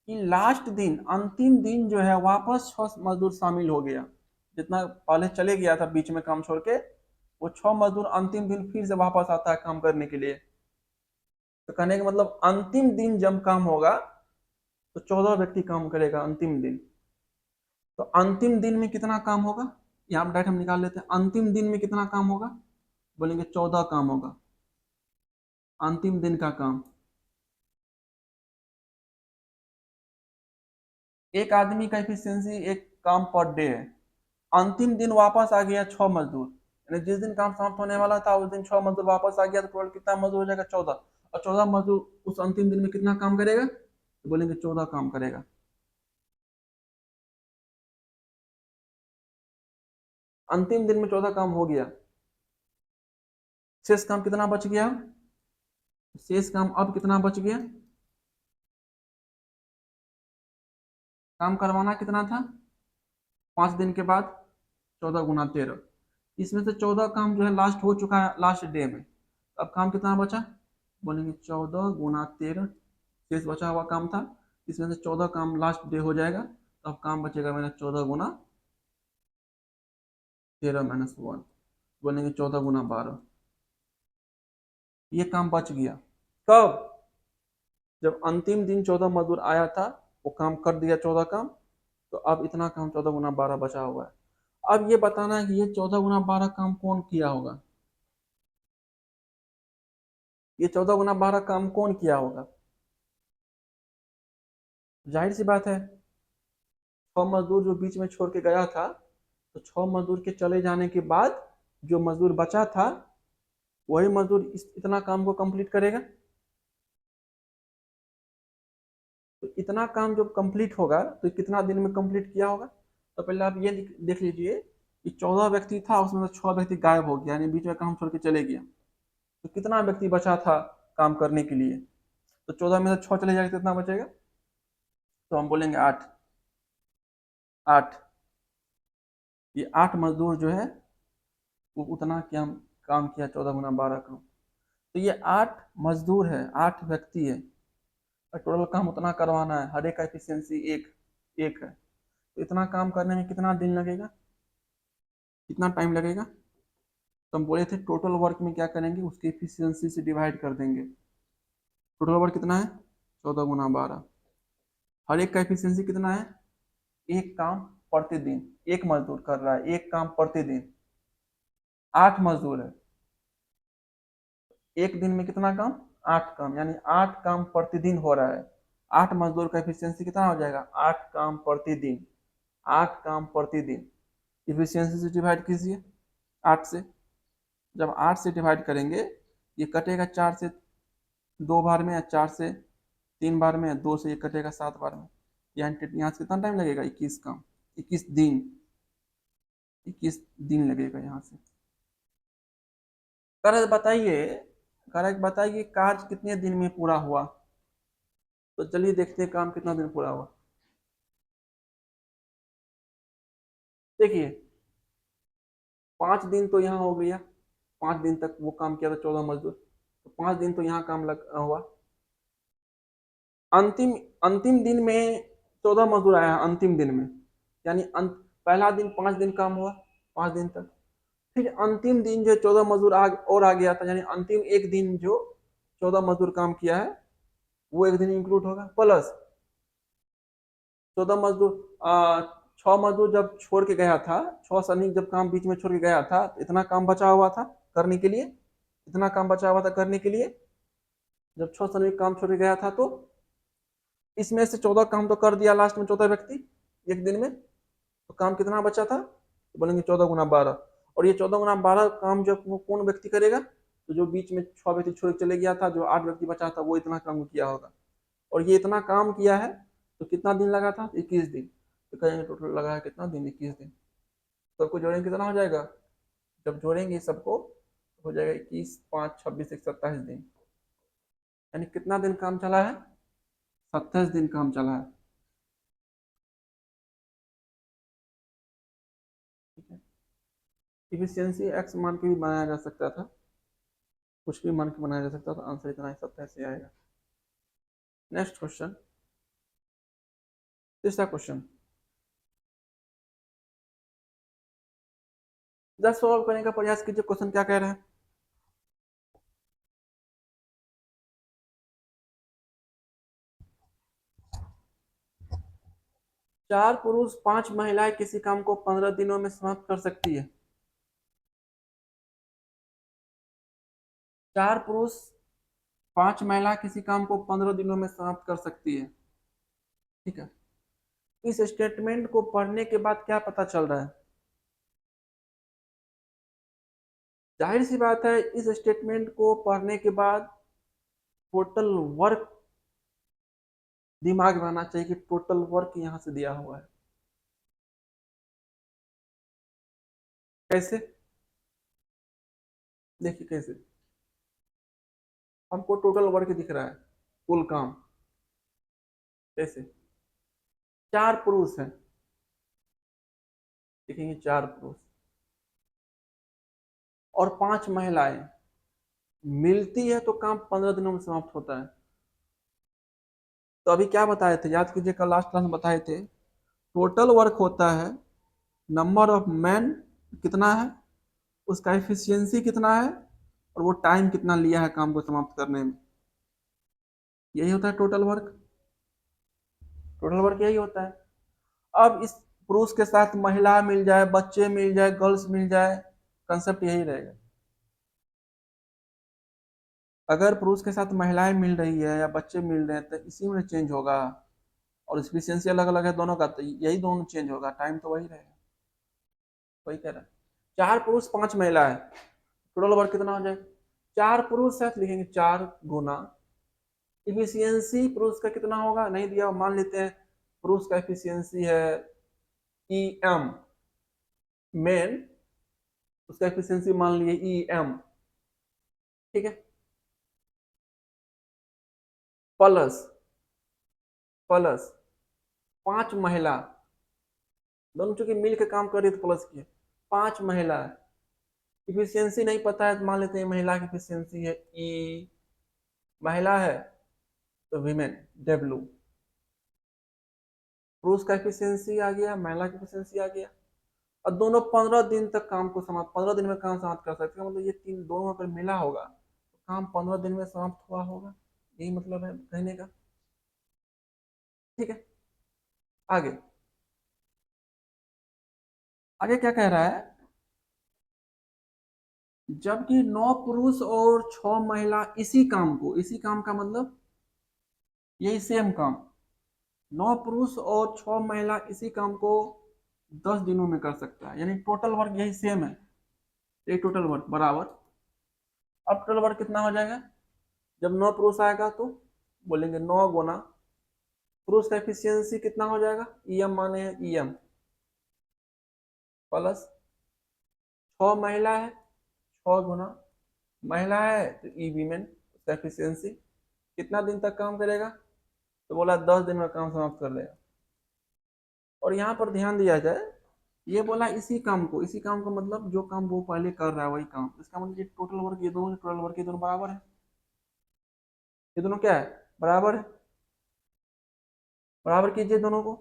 कि लास्ट दिन, अंतिम दिन जो है वापस 6 मजदूर शामिल हो गया। जितना पहले चले गया था बीच में काम छोड़ के, वो 6 मजदूर अंतिम दिन फिर से वापस आता है काम करने के लिए। तो कहने का मतलब अंतिम दिन जब काम होगा तो 14 व्यक्ति काम करेगा अंतिम दिन। तो अंतिम दिन में कितना काम होगा, यहाँ डायरेक्ट हम निकाल लेते हैं। अंतिम दिन में कितना काम होगा, बोलेंगे 14 काम होगा अंतिम दिन का काम। एक आदमी का एफिशिएंसी एक काम पर डे है। अंतिम दिन वापस आ गया 6 मजदूर, यानी जिस दिन काम समाप्त होने वाला था उस दिन 6 मजदूर वापस आ गया, तो टोटल कितना मजदूर हो जाएगा, 14। और 14 मजदूर उस अंतिम दिन में कितना काम करेगा, तो बोलेंगे 14 काम करेगा। अंतिम दिन में 14 काम हो गया, शेष काम कितना बच गया, शेष काम अब कितना बच गया, काम करवाना कितना था 5 दिन के बाद, 14 × 13। इसमें से 14 काम जो है लास्ट हो चुका है लास्ट डे में। अब काम कितना बचा, बोलेंगे 14 × 13 शेष बचा हुआ काम था। इसमें से 14 काम लास्ट डे हो जाएगा, तो अब काम बचेगा मेरा 14 × 13 - 1, बोलेंगे 14 × 12। ये काम बच गया कब, जब अंतिम दिन 14 मजदूर आया था, वो काम कर दिया 14 काम। तो अब इतना काम 14 × 12 बचा हुआ है। अब ये बताना है कि ये 14 × 12 काम कौन किया होगा, ये 14 × 12 काम कौन किया होगा। जाहिर सी बात है 6 मजदूर जो बीच में छोड़ के गया था, तो 6 मजदूर के चले जाने के बाद जो मजदूर बचा था वही मजदूर इतना काम को कंप्लीट करेगा। तो इतना काम जब कंप्लीट होगा तो कितना दिन में कंप्लीट किया होगा, तो पहले आप ये देख लीजिए कि 14 व्यक्ति था, उसमें से 6 व्यक्ति गायब हो गया, यानी बीच में काम छोड़ के चले गया। तो कितना व्यक्ति बचा था काम करने के लिए, तो 14 में से 6 चले जाएगा, कितना बचेगा, तो हम बोलेंगे 8। 8, ये 8 मजदूर जो है वो उतना क्या काम किया, 14 × 12 काम। तो ये 8 मजदूर है, 8 व्यक्ति है, और टोटल काम उतना करवाना है, हर एक का एफिशिएंसी एक एक है। तो इतना काम करने में कितना दिन लगेगा, कितना टाइम लगेगा, तो हम बोले थे टोटल वर्क में क्या करेंगे, उसकी एफिशिएंसी से डिवाइड कर देंगे। टोटल वर्क कितना है, 14 × 12। हर एक का एफिशिएंसी कितना है, एक काम प्रतिदिन, एक मजदूर कर रहा है एक काम प्रतिदिन। 8 मजदूर है, एक दिन में कितना काम, 8 काम, यानी 8 काम प्रतिदिन हो रहा है। 8 मजदूर का एफिशिएंसी कितना हो जाएगा, 8 काम प्रतिदिन। 8 काम प्रतिदिन, इफिशियंसी से डिवाइड कीजिए 8 से। जब 8 से डिवाइड करेंगे, ये कटेगा 4 से 2 बार में, या 4 से 3 बार में, या 2 से ये कटेगा 7 बार में। यहाँ से कितना टाइम लगेगा, 21 काम, 21 दिन, 21 दिन लगेगा यहाँ से। कर बताइए, कर बताइए कार्य कितने दिन में पूरा हुआ, तो चलिए देखते हैं काम कितना दिन पूरा हुआ। देखिए 5 दिन तो यहाँ हो गया, 5 दिन तक वो काम किया था 14 मजदूर, तो 5 दिन तो यहाँ काम लग हुआ। अंतिम अंतिम दिन में 14 मजदूर आया अंतिम दिन में, यानी पहला दिन 5 दिन काम हुआ, 5 दिन तक। फिर अंतिम दिन जो 14 मजदूर और आ गया था, यानी अंतिम एक दिन जो 14 मजदूर काम किया है वो एक दिन इंक्लूड होगा, प्लस 14 मजदूर 6 मजदूर जब छोड़ के गया था, 6 श्रमिक जब काम बीच में छोड़ के गया था, तो इतना काम बचा हुआ था करने के लिए, इतना काम बचा हुआ था करने के लिए। जब 6 श्रमिक काम छोड़ के गया था तो इसमें से 14 काम तो कर दिया लास्ट में 14 व्यक्ति एक दिन में, तो काम कितना बचा था, तो बोलेंगे 14 × 12। और ये 14 × 12 काम जब वो कौन व्यक्ति करेगा, तो जो बीच में 6 व्यक्ति छोड़ के चले गया था, जो 8 व्यक्ति बचा था, वो इतना काम किया होगा। और ये इतना काम किया है तो कितना दिन लगा था, 21 दिन। तो कहेंगे टोटल लगा है कितना दिन, 21 दिन। सबको जोड़ेंगे कितना हो जाएगा, जब जोड़ेंगे सबको हो जाएगा 21, 5, 26, 27 दिन। यानी कितना दिन काम चला है, 27 दिन काम चला है। ठीक है, इफिशियंसी एक्स मान के भी बनाया जा सकता था, कुछ भी मान के बनाया जा सकता था, आंसर इतना ही 27 से आएगा। नेक्स्ट क्वेश्चन, तीसरा क्वेश्चन। जस्ट सॉल्व करने का प्रयास कीजिए, क्वेश्चन क्या कह रहे हैं। 4 पुरुष 5 महिलाएं किसी काम को 15 दिनों में समाप्त कर सकती है। 4 पुरुष 5 महिला किसी काम को 15 दिनों में समाप्त कर सकती है। ठीक है, इस स्टेटमेंट को पढ़ने के बाद क्या पता चल रहा है, जाहिर सी बात है इस स्टेटमेंट को पढ़ने के बाद टोटल वर्क दिमाग में आना चाहिए कि टोटल वर्क यहां से दिया हुआ है। कैसे, देखिए कैसे हमको टोटल वर्क दिख रहा है, कुल काम। कैसे, 4 पुरुष हैं, देखेंगे 4 पुरुष और 5 महिलाएं मिलती है तो काम 15 दिनों में समाप्त होता है। तो अभी क्या बताए थे, याद कीजिए कल लास्ट क्लास में बताए थे, टोटल वर्क होता है नंबर ऑफ मैन कितना है, उसका एफिशिएंसी कितना है, और वो टाइम कितना लिया है काम को समाप्त करने में। यही होता है टोटल वर्क, टोटल वर्क यही होता है। अब इस पुरुष के साथ महिला मिल जाए, बच्चे मिल जाए, गर्ल्स मिल जाए, कंसेप्ट यही रहेगा। अगर पुरुष के साथ महिलाएं मिल रही है या बच्चे मिल रहे हैं तो इसी में चेंज होगा, और एफिशिएंसी अलग अलग है दोनों का, तो यही दोनों चेंज होगा, टाइम तो वही रहेगा। वही कह रहा है, 4 पुरुष 5 महिला है, टोटल वर्क कितना हो जाए, 4 पुरुष है तो लिखेंगे 4 गुना इफिशियंसी पुरुष का कितना होगा, नहीं दिया, मान लेते हैं पुरुष का इफिशियंसी है EM, मेन उसका एफिशिएंसी मान लिए EM। ठीक है, प्लस प्लस 5 महिला, दोनों चूंकि मिल के काम कर रही है तो प्लस किए, 5 महिला इफिशियंसी नहीं पता है तो मान लेते हैं महिला की इफिशियंसी है E, महिला है तो वीमेन W, पुरुष का एफिशिएंसी आ गया, महिला की एफिशिएंसी आ गया, और दोनों 15 दिन तक काम को समाप्त, 15 दिन में काम समाप्त कर सकते हैं। मतलब ये तीन दोनों अगर मिला होगा तो काम 15 दिन में समाप्त हुआ होगा, यही मतलब है कहने का। ठीक है, आगे आगे क्या कह रहा है, जबकि 9 पुरुष और 6 महिला इसी काम को, इसी काम का मतलब यही सेम काम, 9 पुरुष और 6 महिला इसी काम को 10 दिनों में कर सकता है, यानी टोटल वर्क यही सेम है, ये टोटल वर्क बराबर। अब टोटल वर्क कितना हो जाएगा, जब 9 पुरुष आएगा तो बोलेंगे 9 गुना पुरुष का एफिशिएंसी कितना हो जाएगा, EM माने हैं EM, प्लस 6 महिला है, 6 गुना महिला है तो E वीमेन, उसका एफिशिएंसी कितना दिन तक काम करेगा, तो बोला 10 दिन में काम समाप्त कर देगा। और यहाँ पर ध्यान दिया जाए, ये बोला इसी काम को मतलब जो काम वो पहले कर रहा है वही काम, इसका मतलब ये टोटल वर्क, ये दोनों टोटल वर्क, ये दोनों बराबर है। ये दोनों क्या है, बराबर है। बराबर कीजिए दोनों को,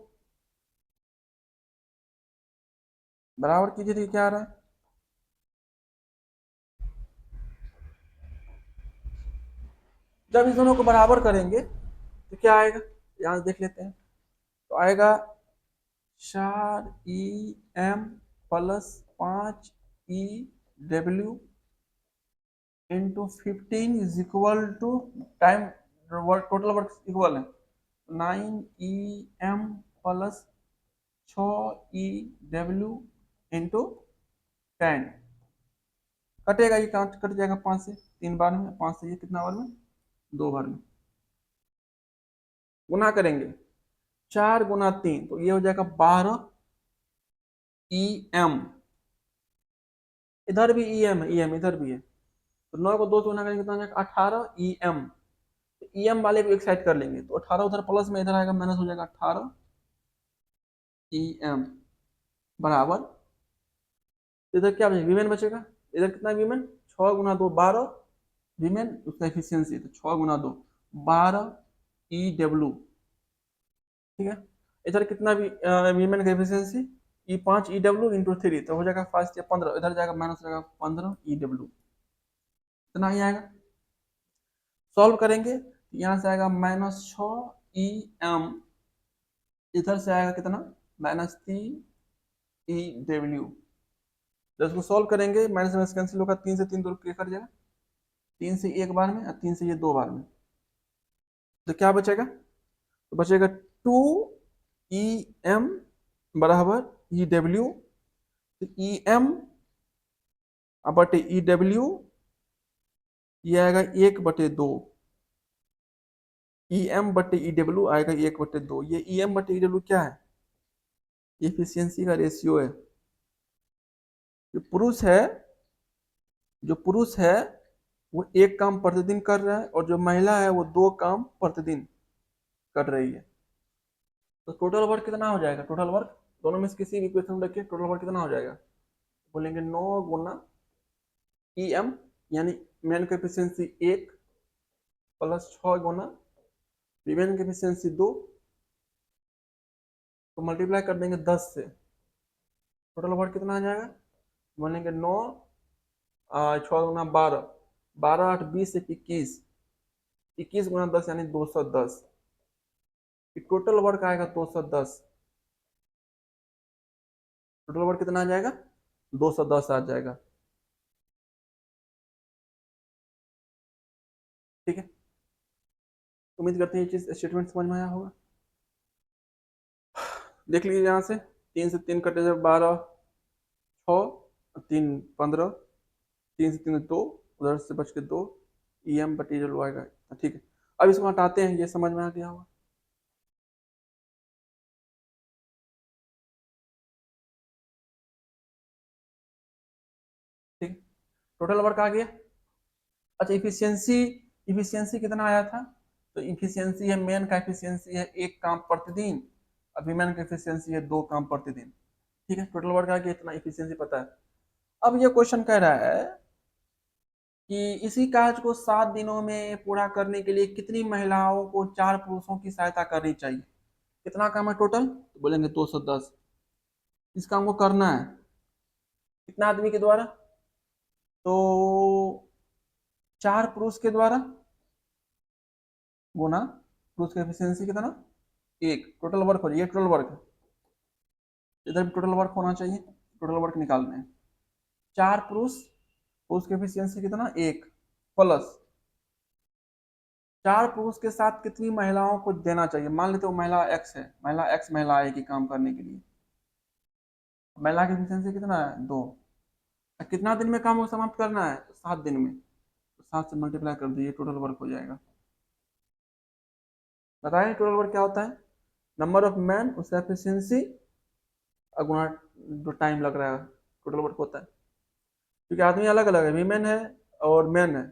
बराबर कीजिए तो क्या आ रहा है। जब इस दोनों को बराबर करेंगे तो क्या आएगा, यहाँ से देख लेते हैं। तो आएगा 4 EM plus 5 EW into 15 is equal to time, work total work equal है 9 EM प्लस 6 EW इंटू 10। कटेगा, ये कट जाएगा 5 से 3 बार में, 5 से ये कितना बार में, 2 बार में। गुना करेंगे 4 गुना 3 तो ये हो जाएगा 12 EM। इधर भी EM है, EM इधर भी है, तो 9 को 2 से गुना करेंगे कितना हो जाएगा 18 EM। तो EM वाले भी एक साइड कर लेंगे, तो 18 उधर प्लस में इधर आएगा माइनस हो जाएगा 18 EM बराबर। इधर क्या बचेगा, वीमेन बचेगा। इधर कितना वीमेन, 6 गुना 2 12 वीमेन, उसका एफिशिएंसी तो 6 गुना 2 12 EW। ठीक है, इधर कितना भी वीमेन का एफिशिएंसी, E5 EW इंटू 3 तो हो जाएगा 5 से 15, इधर जाएगा माइनस हो जाएगा 15 EW। इतना ही आएगा। सॉल्व करेंगे तो यहाँ से आएगा -6 EM, इधर से आएगा कितना, -3 EW। जब इसको सॉल्व करेंगे माइनस माइनस कैंसिल होगा, 3 से 3 दूर कट जाएगा, 3 से 1 बार में और 3 से ये 2 बार में। तो क्या बचेगा, तो बचेगा 2 EM बराबर EW। तो EM बटे EW ये आएगा 1/2। EM बटे EW आएगा 1/2। ये EM बटे EW क्या है, इफिशियंसी का रेशियो है। जो पुरुष है, जो पुरुष है वो एक काम प्रतिदिन कर रहा है, और जो महिला है वो 2 काम प्रतिदिन कर रही है। तो टोटल वर्क कितना हो जाएगा, टोटल वर्क दोनों में से किसी भी इक्वेशन में रखिए, टोटल वर्क कितना हो जाएगा। बोलेंगे 9 गुना EM, यानी मैन की एफिशिएंसी 1 प्लस 6 गुना वीमेन की एफिशिएंसी 2, तो मल्टीप्लाई कर देंगे 10 से, टोटल वर्क कितना आ जाएगा। बोलेंगे 9 6 गुना 12, 12 8 20 21, 21 गुना 10 यानी 210। टोटल वर्क आएगा 210। टोटल वर्क कितना आ जाएगा, 210 आ जाएगा। ठीक है, उम्मीद करते हैं ये चीज स्टेटमेंट समझ में आया होगा। देख लीजिए यहाँ से, 3 से 3 कटे जब 12 6 3 15, 3 से 3 2, उधर से बच के 2, EM बटी जो आएगा। ठीक है, अब इसको हटाते हैं, ये समझ में आ गया होगा। ठीक, टोटल वर्क आ गया। अच्छा, इफिशियंसी, इफिशियंसी कितना आया था, तो इफिशियंसी है, मेन का इफिशियंसी है 1 काम प्रतिदिन, और वीमेन का इफिशियंसी है 2 काम प्रतिदिन। ठीक है, टोटल वर्क आ गया, इतना इफिशियंसी पता है। अब ये क्वेश्चन कह रहा है कि इसी कार्य को 7 दिनों में पूरा करने के लिए कितनी महिलाओं को 4 पुरुषों की सहायता करनी चाहिए। कितना काम है टोटल, तो बोलेंगे 210। इस काम को करना है कितना आदमी के द्वारा, तो 4 पुरुष के द्वारा गुना पुरुष का एफिशिएंसी कितना, 1, टोटल वर्क हो जाए, ये टोटल वर्क है, इधर भी टोटल वर्क होना चाहिए, टोटल वर्क निकालना है। 4 पुरुष, पुरुष की एफिशिएंसी कितना 1, प्लस 4 पुरुष के साथ कितनी महिलाओं को देना चाहिए। मान लेते हो महिला एक्स है, महिला एक्स महिला आएगी काम करने के लिए, महिला की एफिशिएंसी कितना है 2। कितना दिन में काम को समाप्त करना है, 7 दिन में, तो 7 से मल्टीप्लाई कर दीजिए, टोटल वर्क हो जाएगा। बताएं टोटल वर्क क्या होता है, नंबर ऑफ मैन उसका एफिशिएंसी गुणा जो टाइम लग रहा है, टोटल वर्क होता है। क्योंकि आदमी अलग अलग है, वीमेन है और मैन है,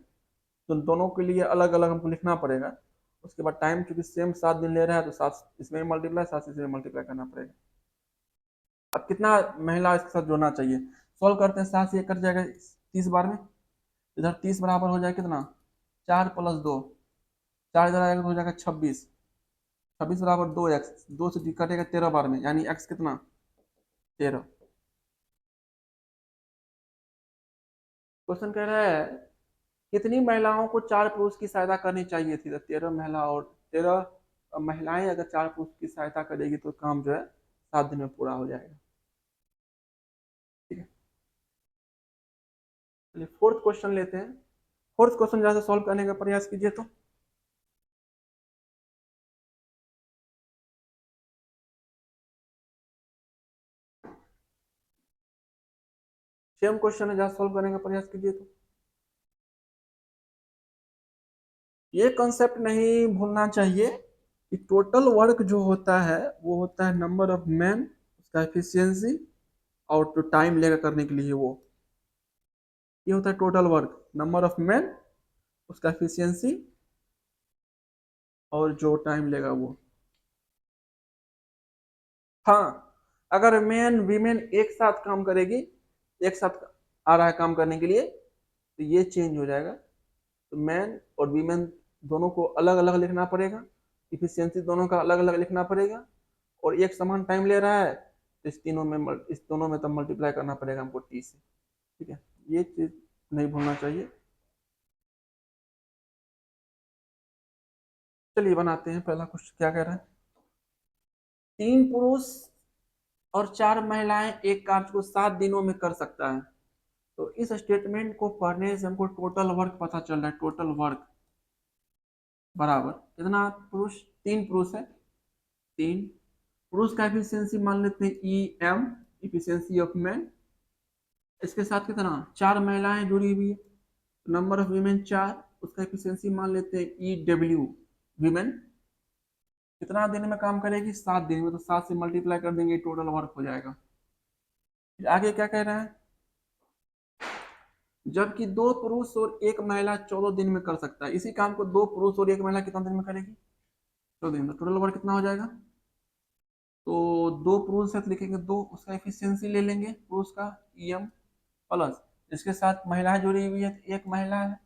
तो दोनों के लिए अलग अलग हमको लिखना पड़ेगा। उसके बाद टाइम चूंकि सेम 7 दिन ले रहा है तो 7 इसमें मल्टीप्लाई, 7 इसमें मल्टीप्लाई करना पड़ेगा। अब कितना महिला इसके साथ जोड़ना चाहिए, सॉल्व करते हैं। 7 से 1 कट जाएगा 30 बार में, इधर 30 बराबर हो जाएगा कितना, 4 + 2, 4 इधर आएगा तो हो जाएगा 26, 26 बराबर 2x, 2 से कटेगा 13 बार में, यानी x कितना, 13। क्वेश्चन कह रहा है कितनी महिलाओं को 4 पुरुष की सहायता करनी चाहिए थी, तो 13 महिला, और 13 महिलाएं अगर 4 पुरुष की सहायता करेगी तो काम जो है 7 दिन में पूरा हो जाएगा। ठीक है, चलिए फोर्थ क्वेश्चन लेते हैं। फोर्थ क्वेश्चन जैसे सॉल्व करने का प्रयास कीजिए तो सेम क्वेश्चन है, जहाँ सॉल्व करने का प्रयास कीजिए तो ये कॉन्सेप्ट नहीं भूलना चाहिए कि टोटल वर्क जो होता है वो होता है नंबर ऑफ मैन, उसका एफिशिएंसी, और जो टाइम लेगा करने के लिए वो, ये होता है total work, number of man, उसका एफिशिएंसी, और जो टाइम लेगा वो। हाँ, अगर मैन वीमेन एक साथ काम करेगी, एक साथ आ रहा है काम करने के लिए, तो ये चेंज हो जाएगा। तो मैन और वीमेन दोनों को अलग अलग लिखना पड़ेगा, इफिशियंसी दोनों का अलग अलग लिखना पड़ेगा, और एक समान टाइम ले रहा है तो इस दोनों में तब मल्टीप्लाई करना पड़ेगा हमको टी से। ठीक है, ये चीज नहीं भूलना चाहिए। चलिए बनाते हैं, पहला क्वेश्चन क्या कह रहा है, 3 पुरुष और 4 महिलाएं एक कार्य को 7 दिनों में कर सकता है। तो इस स्टेटमेंट को पढ़ने से हमको टोटल वर्क पता चल रहा है, टोटल वर्क बराबर कितना, पुरुष 3 पुरुष है, 3 पुरुष का एफिशिएंसी मान लेते हैं EM, इफिशियंसी ऑफ मैन, इसके साथ कितना 4 महिलाएं जुड़ी हुई है, नंबर ऑफ वीमेन 4, उसका एफिशिएंसी मान लेते हैं EW, वीमेन कितना दिन में काम करेगी, 7 दिन में, तो 7 से मल्टीप्लाई कर देंगे, टोटल वर्क हो जाएगा। फिर आगे क्या कह रहा है, जबकि 2 पुरुष और 1 महिला 14 दिन में कर सकता है, इसी काम को 2 पुरुष और 1 महिला कितना दिन में करेगी, 14 दिन में, टोटल वर्क कितना हो जाएगा। तो 2 पुरुष है तो लिखेंगे 2, उसका एफिशिएंसी ले लेंगे पुरुष का EM, प्लस इसके साथ महिलाएं जुड़ी हुई है तो 1 महिला है,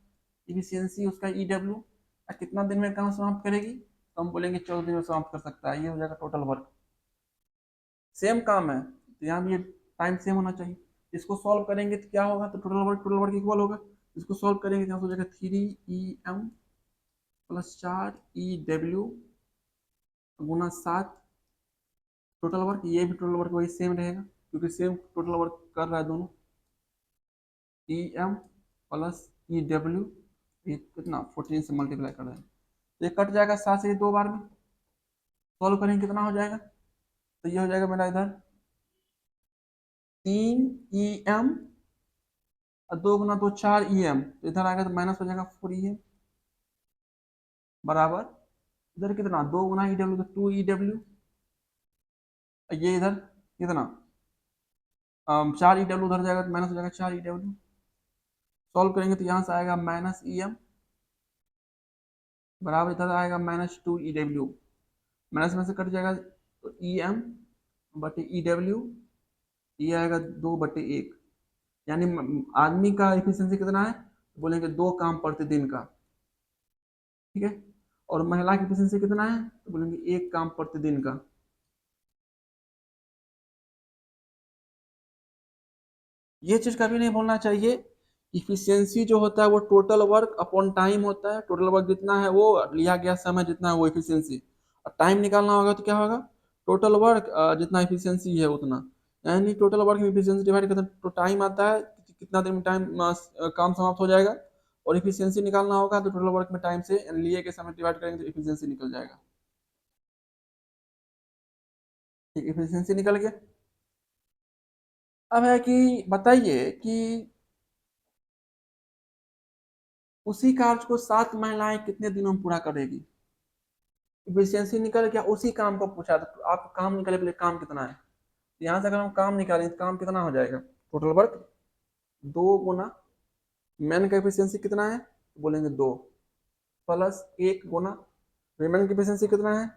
इफिशियंसी उसका EW, कितना दिन में काम समाप्त करेगी, तो हम बोलेंगे 14 दिन में समाप्त कर सकता है, ये हो जाएगा टोटल वर्क। सेम काम है तो यहाँ भी ये टाइम सेम होना चाहिए। इसको सॉल्व करेंगे तो क्या होगा, तो टोटल वर्क इक्वल होगा। इसको सॉल्व करेंगे तो यहाँ हो जाएगा 3EM प्लस 4EW गुना 7 टोटल वर्क, ये भी टोटल वर्क वही सेम रहेगा क्योंकि सेम टोटल वर्क कर रहा है दोनों। EM प्लस EW, ये कितना 14 से मल्टीप्लाई कर रहे हैं, तो ये कट जाएगा 7 से 2 बार में, सॉल्व करेंगे कितना हो जाएगा, तो ये हो जाएगा मेरा इधर 3EM और 2 गुना 2 4EM, तो इधर आएगा तो माइनस हो जाएगा 4EM बराबर, इधर कितना 2 गुना EW तो 2EW, ये इधर कितना 4EW उधर जाएगा तो माइनस हो जाएगा 4EW, सॉल्व करेंगे तो यहाँ से आएगा -EM बराबर, इधर आएगा -2EW, माइनस में से कट जाएगा तो EM बटे EW, ये आएगा 2/1, यानी आदमी का एफिशिएंसी कितना है, बोलेंगे 2 काम प्रतिदिन का। ठीक है, और महिला की एफिशिएंसी कितना है, तो बोलेंगे 1 काम प्रतिदिन का। ये चीज कभी नहीं भूलना चाहिए, इफिशियंसी जो होता है वो टोटल वर्क अपॉन टाइम होता है, टोटल वर्क जितना है वो लिया गया समय जितना है वो इफिशियंसी, और टाइम निकालना होगा तो क्या होगा, टोटल वर्क जितना इफिशियंसी है उतना, यानी टोटल वर्क में इफिशियंसी डिवाइड करते हैं तो टाइम आता है कितना देर में टाइम काम समाप्त हो जाएगा, और इफिशियंसी निकालना होगा तो टोटल वर्क में टाइम से लिए के समय डिवाइड करेंगे तो इफिशियंसी निकल जाएगा। ठीक, इफिशियंसी निकल गया। अब है कि बताइए कि उसी कार्य को 7 महिलाएं कितने दिनों में पूरा करेगी, इफिशियंसी निकल गया, उसी काम को पूछा तो आप काम निकाले, पहले काम कितना है, तो यहाँ से अगर हम काम निकालें तो काम कितना हो जाएगा, टोटल वर्क 2 गुना मैन का एफिशिएंसी कितना है, तो बोलेंगे 2 प्लस 1 गुना वीमेन की एफिशिएंसी कितना है,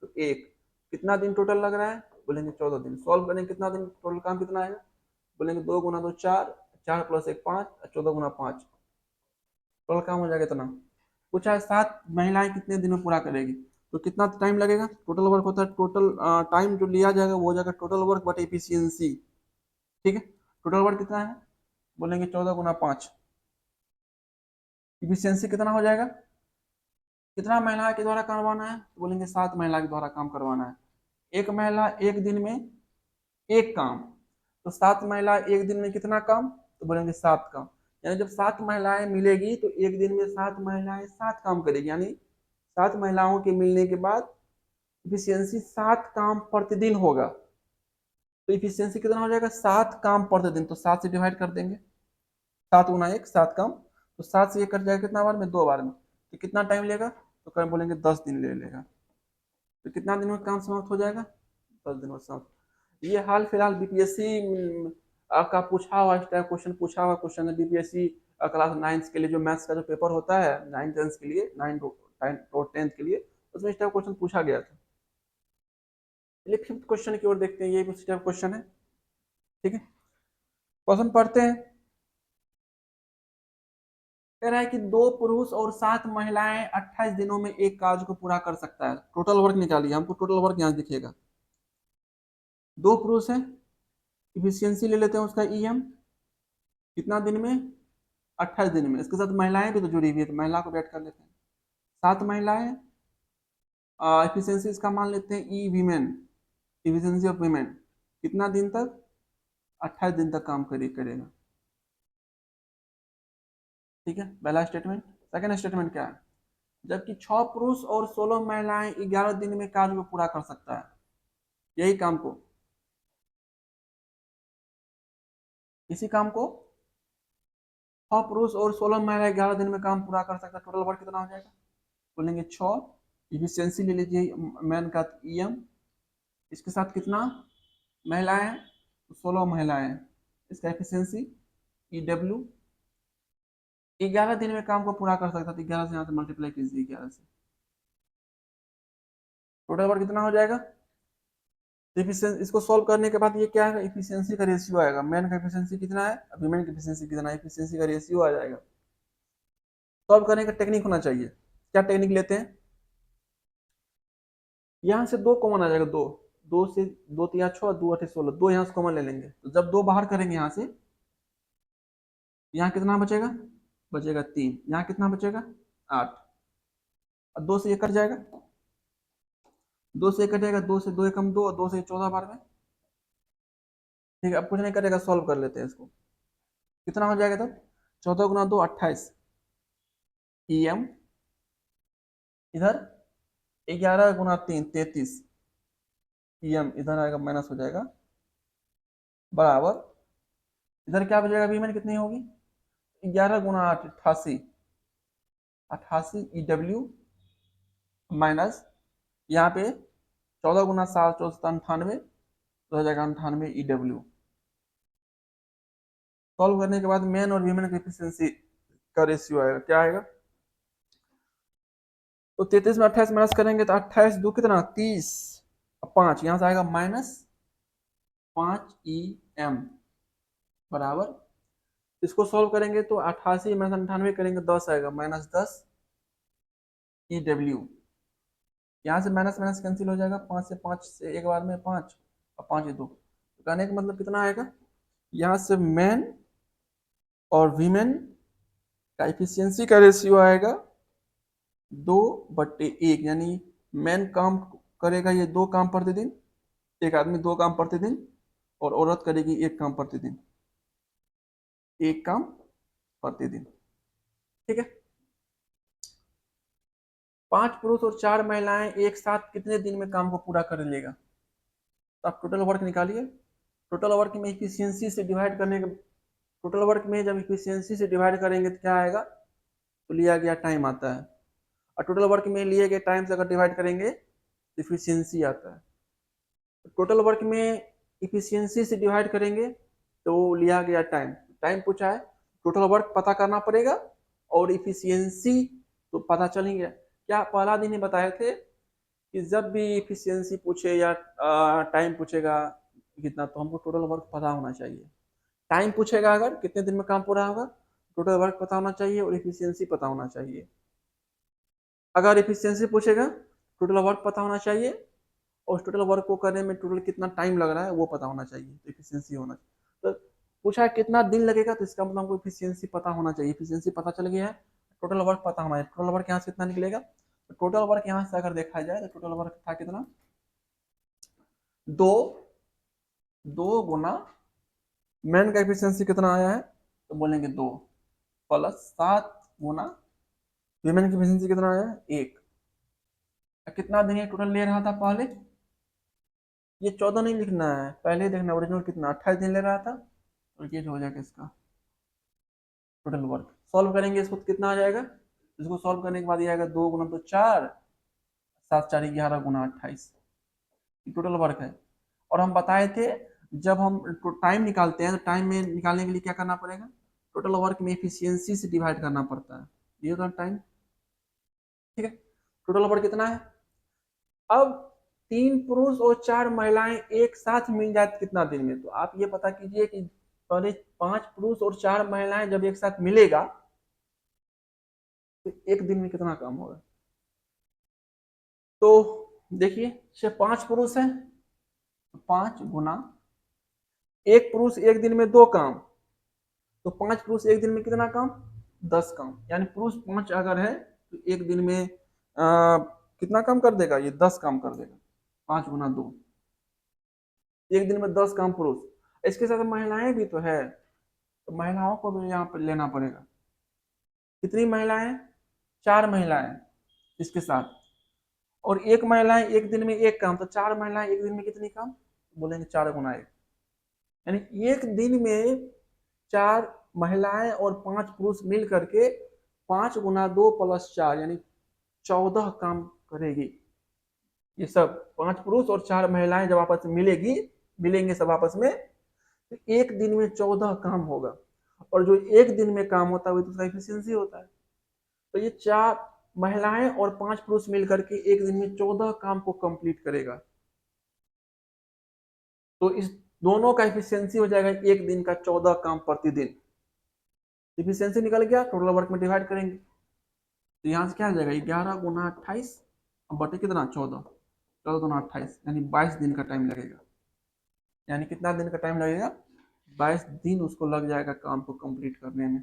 तो एक। कितना दिन टोटल लग रहा है, बोलेंगे 14 दिन। सॉल्व करेंगे कितना दिन टोटल काम कितना आएगा, बोलेंगे 2 गुना 2 4, 4 प्लस 1 5, 14 गुना 5, टोटल काम हो जाएगा इतना। पूछा है 7 महिलाएं कितने दिन में पूरा करेगी, तो कितना टाइम लगेगा, टोटल वर्क होता है, टोटल टाइम जो लिया जाएगा वो हो जाएगा टोटल वर्क बट एफिशिएंसी। ठीक है, टोटल वर्क कितना है, बोलेंगे 14 गुना 5, इफिशियंसी कितना हो जाएगा, कितना महिला के द्वारा करवाना है, तो बोलेंगे 7 महिला के द्वारा काम करवाना है। एक महिला एक दिन में एक काम, तो 7 महिला एक दिन में कितना काम, तो बोलेंगे 7 काम। यानी जब 7 महिलाएं मिलेगी तो एक दिन में 7 महिलाएं 7 काम करेगी, यानी 7 महिलाओं के मिलने के बाद इफिशियंसी 7 काम प्रतिदिन होगा। तो इफिशियंसी कितना हो जाएगा, 7 काम प्रतिदिन, तो 7 से डिवाइड कर देंगे, 7 गुना 1 7 काम, तो 7 से ये कट जाएगा कितना बार में, 2 बार में, तो कितना टाइम लेगा, तो कहीं बोलेंगे 10 दिन ले लेगा। तो कितना दिन में काम समाप्त हो जाएगा, 10 दिन में समाप्त। ये हाल फिलहाल बीपीएससी का पूछा हुआ इस टाइप क्वेश्चन, पूछा हुआ क्वेश्चन है बीपीएससी क्लास 9 के लिए, जो मैथ्स का जो पेपर होता है 9 10 के लिए, 9 और 10 के लिए, उसमें इस टाइप क्वेश्चन पूछा गया था। चलिए फिफ्थ क्वेश्चन की ओर देखते हैं, ये भी इस टाइप क्वेश्चन है। ठीक है, क्वेश्चन पढ़ते हैं। कह रहा है कि 2 पुरुष और 7 महिलाएं 28 दिनों में एक कार्य को पूरा कर सकता है। टोटल वर्क निकालिए, हमको टोटल वर्क यहाँ दिखेगा। 2 पुरुष है, इफिशियंसी ले लेते हैं उसका ईएम, कितना दिन में, 28 दिन में। इसके साथ महिलाएं भी तो जुड़ी हुई है, तो महिला को ऐड कर लेते हैं। 7 महिलाएं, इफिशियंसी इसका मान लेते हैं ई वीमेन, इफिशियंसी ऑफ वीमेन, कितना दिन तक, 28 दिन तक काम करेगा। ठीक है, पहला स्टेटमेंट। सेकंड स्टेटमेंट क्या है, जबकि 6 पुरुष और 16 महिलाएं 11 दिन में कार्य को पूरा कर सकता है। यही काम को, इसी काम को 6 पुरुष और 16 महिला 11 दिन में काम पूरा कर सकता है। टोटल वर्क कितना हो जाएगा, बोलेंगे 6, इफिशियंसी ले लीजिए मैन का ईएम, इसके साथ कितना महिलाएं हैं, 16 महिलाएं हैं, इसका एफिशिएंसी ई डब्ल्यू, 11 दिन में काम को पूरा कर सकता है। 11 से यहाँ से मल्टीप्लाई कीजिए 11 से, टोटल वर्क कितना हो जाएगा। इफिशियंसी इसको सॉल्व करने के बाद ये क्या है, इफिशियंसी का रेशियो आएगा, मैन का एफिशिएंसी कितना है, वीमेन का एफिशिएंसी कितना है, इफिशियंसी का रेशियो आ जाएगा। सॉल्व करने का टेक्निक होना चाहिए, क्या टेक्निक लेते हैं, यहाँ से 2 कॉमन आ जाएगा, 2 2 से 2 3 6, 2 8 16, 2 यहाँ से कॉमन ले लेंगे, तो जब 2 बाहर करेंगे यहाँ से, यहाँ कितना बचेगा, बचेगा 3, यहाँ कितना बचेगा 8, और 2 से ये कट जाएगा, 2 से ये कटेगा, 2 से 2 एकम 2, और 2 से 14 बार में। ठीक है, अब कुछ नहीं करेगा, सॉल्व कर लेते हैं इसको, कितना हो जाएगा तब, 14 गुना 2 28, ईएम इधर 11 गुना 3 33, ईएम इधर आएगा माइनस हो जाएगा, बराबर इधर क्या बचेगा, वीमेन कितनी होगी, 11 गुना 8 88, 88 ई डब्ल्यू, माइनस यहाँ पे 14 गुना 7 14 98, तो हो जाएगा 98 ई डब्ल्यू। सॉल्व करने के बाद मेन और वीमेन की एफिशिएंसी का रेशियो आएगा, क्या आएगा, तो 33 में 28 माइनस करेंगे तो 28 दो कितना 30, 5 यहाँ से आएगा माइनस 5 ई एम, बराबर इसको सॉल्व करेंगे तो 88 माइनस 98 करेंगे 10 आएगा, माइनस 10 ई डब्ल्यू। यहाँ से माइनस माइनस कैंसिल हो जाएगा, 5 से 5 से एक बार में 5, और 5 ही 2, तो कहने का मतलब कितना आएगा, यहाँ से मैन और वीमेन का इफिशियंसी का रेशियो आएगा 2/1, यानी मैन काम करेगा ये 2 काम प्रतिदिन, एक आदमी 2 काम प्रतिदिन, और औरत करेगी 1 काम प्रतिदिन, 1 काम प्रतिदिन। ठीक है, 5 पुरुष और 4 महिलाएं एक साथ कितने दिन में काम को पूरा कर लेगा, तो आप टोटल वर्क निकालिए। टोटल वर्क में इफिशियंसी से डिवाइड करने के, टोटल वर्क में जब इफिशियंसी से डिवाइड करेंगे तो क्या आएगा, तो लिया गया टाइम आता है, और टोटल वर्क में लिए गए टाइम से अगर डिवाइड करेंगे तो इफिशियंसी आता है। टोटल वर्क में इफिशियंसी से डिवाइड करेंगे तो लिया गया टाइम, टाइम पूछा है, टोटल वर्क पता करना पड़ेगा और इफिशियंसी तो पता चल ही गया। क्या पहला दिन ही बताए थे कि जब भी इफिशियंसी पूछे या टाइम पूछेगा कितना, तो हमको टोटल वर्क पता होना चाहिए। टाइम पूछेगा अगर कितने दिन में काम पूरा होगा, टोटल वर्क पता होना चाहिए और इफिशियंसी पता होना चाहिए। अगर इफिशियंसी पूछेगा, टोटल वर्क पता होना चाहिए और उस टोटल वर्क को करने में टोटल कितना टाइम लग रहा है वो पता होना चाहिए, तो इफिशियंसी होना चाहिए। तो पूछा है कितना दिन लगेगा, तो इसका मतलब हमको इफिशियंसी पता होना चाहिए। इफिशियंसी पता चल गया है, टोटल वर्क पता होना है। टोटल वर्क यहाँ से कितना निकलेगा, तो टोटल वर्क यहाँ से अगर देखा जाए तो टोटल वर्क था कितना, दो, दो गुना मैन का एफिशिएंसी कितना आया है, तो बोलेंगे दो, प्लस 7 गुना वीमेन की एफिशिएंसी कितना आया है, एक। कितना दिन ये टोटल ले रहा था पहले, ये 14 नहीं लिखना है, पहले ही देखना ओरिजिनल कितना 28 दिन ले रहा था, और ये हो जाएगा इसका टोटल वर्क। सॉल्व करेंगे इसको तो कितना आ जाएगा, इसको सॉल्व करने के बाद ये आएगा 2 गुना 2 4, 7 4 11 गुना 28, टोटल वर्क है। और हम बताए थे जब हम टाइम निकालते हैं तो टाइम में निकालने के लिए क्या करना पड़ेगा, टोटल वर्क में एफिशिएंसी से डिवाइड करना पड़ता है, ये होता है टाइम। ठीक है, टोटल वर्क कितना है। अब 3 पुरुष और 4 महिलाएं एक साथ मिल जाए कितना दिन में, तो आप ये पता कीजिए कि पहले 5 पुरुष और 4 महिलाएं जब एक साथ मिलेगा तो एक दिन में कितना काम होगा। तो देखिए, 5 पुरुष है, 5 गुना, एक पुरुष एक दिन में 2 काम, तो 5 पुरुष एक दिन में कितना काम, 10 काम। यानी पुरुष 5 अगर है तो एक दिन में कितना काम कर देगा, ये 10 काम कर देगा। 5 गुना 2, एक दिन में 10 काम पुरुष। इसके साथ महिलाएं भी तो है, तो महिलाओं को भी यहाँ पर लेना पड़ेगा। कितनी महिलाएं, 4 महिलाएं इसके साथ, और एक महिलाएं एक दिन में 1 काम, तो 4 महिलाएं एक दिन में कितनी काम, बोलेंगे 4 गुना 1। यानी एक दिन में 4 महिलाएं और 5 पुरुष मिल करके 5 गुना 2 प्लस 4 यानी 14 काम करेगी। ये सब 5 पुरुष और 4 महिलाएं जब आपस में मिलेंगे सब आपस में, तो एक दिन में 14 काम होगा। और जो एक दिन में काम होता है वो तो उसका एफिशिएंसी होता है। तो ये 4 महिलाएं और 5 पुरुष मिलकर के एक दिन में 14 काम को कंप्लीट करेगा। तो इस दोनों का एफिशिएंसी हो जाएगा एक दिन का 14 काम प्रतिदिन। इफिशियंसी निकल गया, टोटल वर्क में डिवाइड करेंगे तो यहाँ से क्या आ जाएगा, 11 गुना 28 बटे कितना 14, 14 गुना 28 यानी 22 दिन का टाइम लगेगा। यानी कितना दिन का टाइम लगेगा, 22 दिन उसको लग जाएगा काम को कंप्लीट करने में।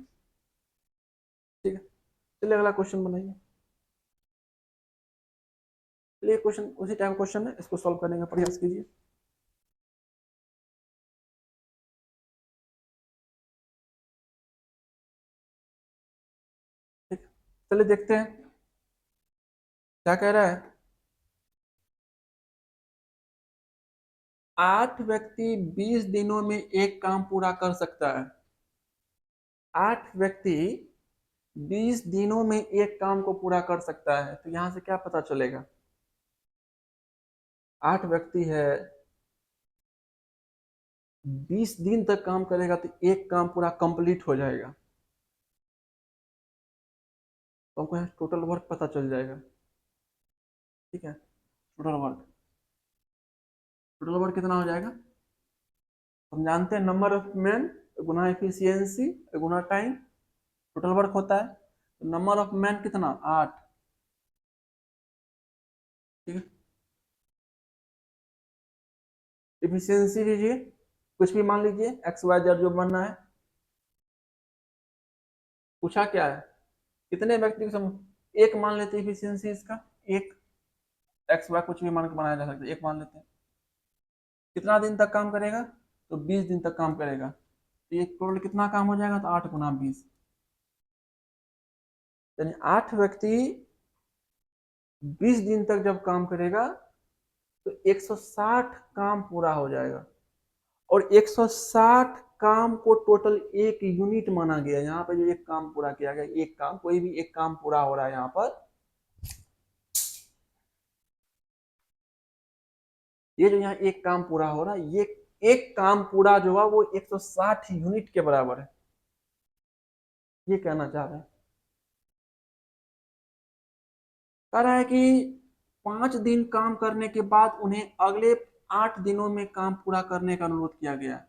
ठीक है, चलिए अगला क्वेश्चन बनाइए। चलिए क्वेश्चन उसी टाइप क्वेश्चन है, इसको सॉल्व करने का प्रयास कीजिए। ठीक, चलिए देखते हैं क्या कह रहा है। 8 व्यक्ति 20 दिनों में एक काम पूरा कर सकता है। 8 व्यक्ति 20 दिनों में एक काम को पूरा कर सकता है, तो यहां से क्या पता चलेगा, 8 व्यक्ति है, 20 दिन तक काम करेगा तो एक काम पूरा कंप्लीट हो जाएगा। तो हमको यहाँ टोटल वर्क पता चल जाएगा। ठीक है, टोटल वर्क कितना हो जाएगा, हम जानते हैं नंबर ऑफ मैन गुना एफिशिएंसी गुना टाइम, टोटल वर्क होता है। तो नंबर ऑफ मैन कितना, 8। ठीक है, एफिशिएंसी लीजिए, कुछ भी मान लीजिए एक्स वाई जेड जो बनना है। पूछा क्या है, कितने व्यक्ति को समूह, एक मान लेते हैं एफिशिएंसी इसका, एक, एक्स वाई कुछ भी मान के बनाया जा सकता है, एक मान लेते हैं। कितना दिन तक काम करेगा, तो 20 दिन तक काम करेगा। तो ये टोटल कितना काम हो जाएगा, तो 8 गुना 20, यानी 8 व्यक्ति 20 दिन तक जब काम करेगा तो 160 काम पूरा हो जाएगा। और 160 काम को टोटल एक यूनिट माना गया। यहाँ पे जो एक काम पूरा किया गया, एक काम, कोई भी एक काम पूरा हो रहा है यहाँ पर, ये जो यहाँ एक काम पूरा हो रहा है, ये एक काम पूरा जो है वो 160 यूनिट के बराबर है, ये कहना चाह रहे हैं। कह रहा है कि 5 दिन काम करने के बाद उन्हें अगले 8 दिनों में काम पूरा करने का अनुरोध किया गया।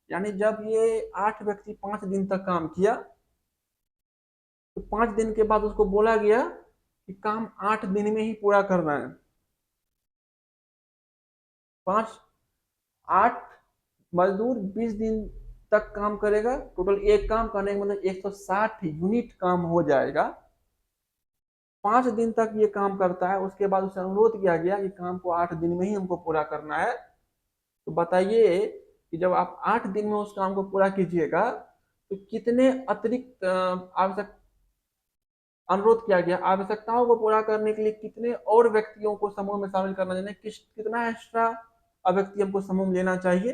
यानी जब ये 8 व्यक्ति 5 दिन तक काम किया, तो 5 दिन के बाद उसको बोला गया कि काम 8 दिन में ही पूरा करना है। 8 मजदूर 20 दिन तक काम करेगा, टोटल एक काम करने का मतलब 160 यूनिट काम हो जाएगा। 5 दिन तक ये काम करता है, उसके बाद उसे अनुरोध किया गया कि काम को 8 दिन में ही हमको पूरा करना है। तो बताइए कि जब आप 8 दिन में उस काम को पूरा कीजिएगा, तो कितने अतिरिक्त आवश्यक अनुरोध किया गया, आवश्यकताओं को पूरा करने के लिए कितने और व्यक्तियों को समूह में शामिल करना चाहिए, कितना एक्स्ट्रा व्यक्ति हमको समूह में लेना चाहिए,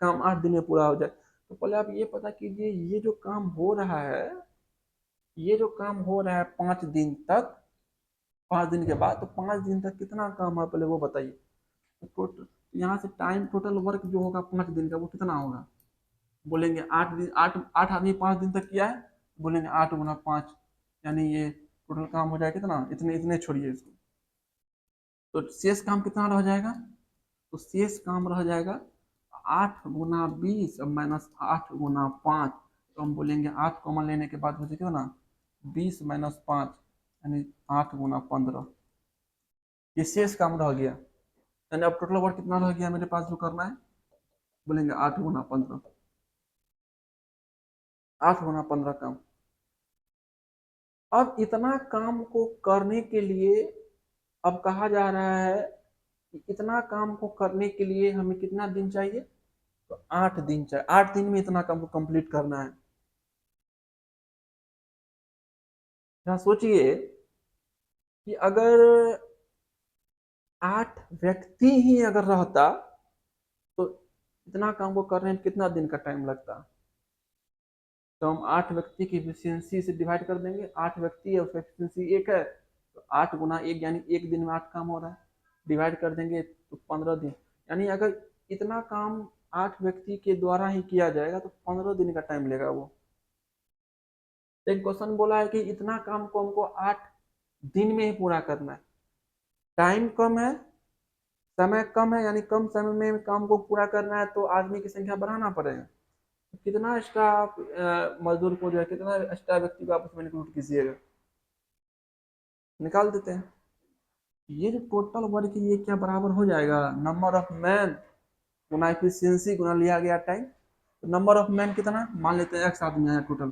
काम 8 दिन में पूरा हो जाए। तो पहले आप ये पता कीजिए, ये जो काम हो रहा है, ये जो काम हो रहा है 5 दिन तक, 5 दिन के बाद, तो 5 दिन तक कितना काम है पहले वो बताइए। तो टोटल यहाँ से टाइम टोटल वर्क जो होगा 5 दिन का, वो कितना होगा? बोलेंगे 8 दिन, आठ आठ आदमी 5 दिन तक किया है, बोलेंगे 8 गुना 5, यानी ये टोटल काम हो जाएगा कितना, इतने इतने छोड़िए इसको, तो शेष काम कितना रह जाएगा? तो शेष काम रह जाएगा 8 गुना 20 और -8 गुना 5। तो हम बोलेंगे 8 कॉमन लेने के बाद मुझे कितना, 20 - 5, यानी 8 गुना 15, ये शेष काम रह गया। यानी अब टोटल वर्क कितना रह गया मेरे पास जो करना है? बोलेंगे 8 गुना 15, 8 गुना 15 काम। अब इतना काम को करने के लिए अब कहा जा रहा है कि इतना काम को करने के लिए हमें कितना दिन चाहिए? तो 8 दिन चाहिए। 8 दिन में इतना काम को कंप्लीट करना है। यहाँ सोचिए कि अगर 8 व्यक्ति ही अगर रहता, तो इतना काम को करने में कितना दिन का टाइम लगता? तो हम 8 व्यक्ति की एफिशिएंसी से डिवाइड कर देंगे। 8 व्यक्ति है, उसका एफिशिएंसी 1 है, तो 8 गुना 1 यानी एक दिन में 8 काम हो रहा है, डिवाइड कर देंगे तो 15 दिन। यानी अगर इतना काम 8 व्यक्ति के द्वारा ही किया जाएगा तो 15 दिन का टाइम लेगा वो। एक क्वेश्चन बोला है कि इतना काम को हमको 8 दिन में ही पूरा करना है, टाइम कम है, समय कम है, यानी कम समय में काम को पूरा करना है, तो आदमी की संख्या बढ़ाना पड़ेगा। तो कितना एक्स्ट्रा आप मजदूर को जो है, कितना एक्स्ट्रा व्यक्ति को आपस में रिक्रूट कीजिएगा, निकाल देते हैं। ये जो टोटल वर्क है, ये क्या बराबर हो जाएगा? नंबर ऑफ मैन गुना एफिशिएंसी गुना लिया गया टाइम। तो नंबर ऑफ मैन कितना मान लेते हैं, एक्स आदमी है टोटल,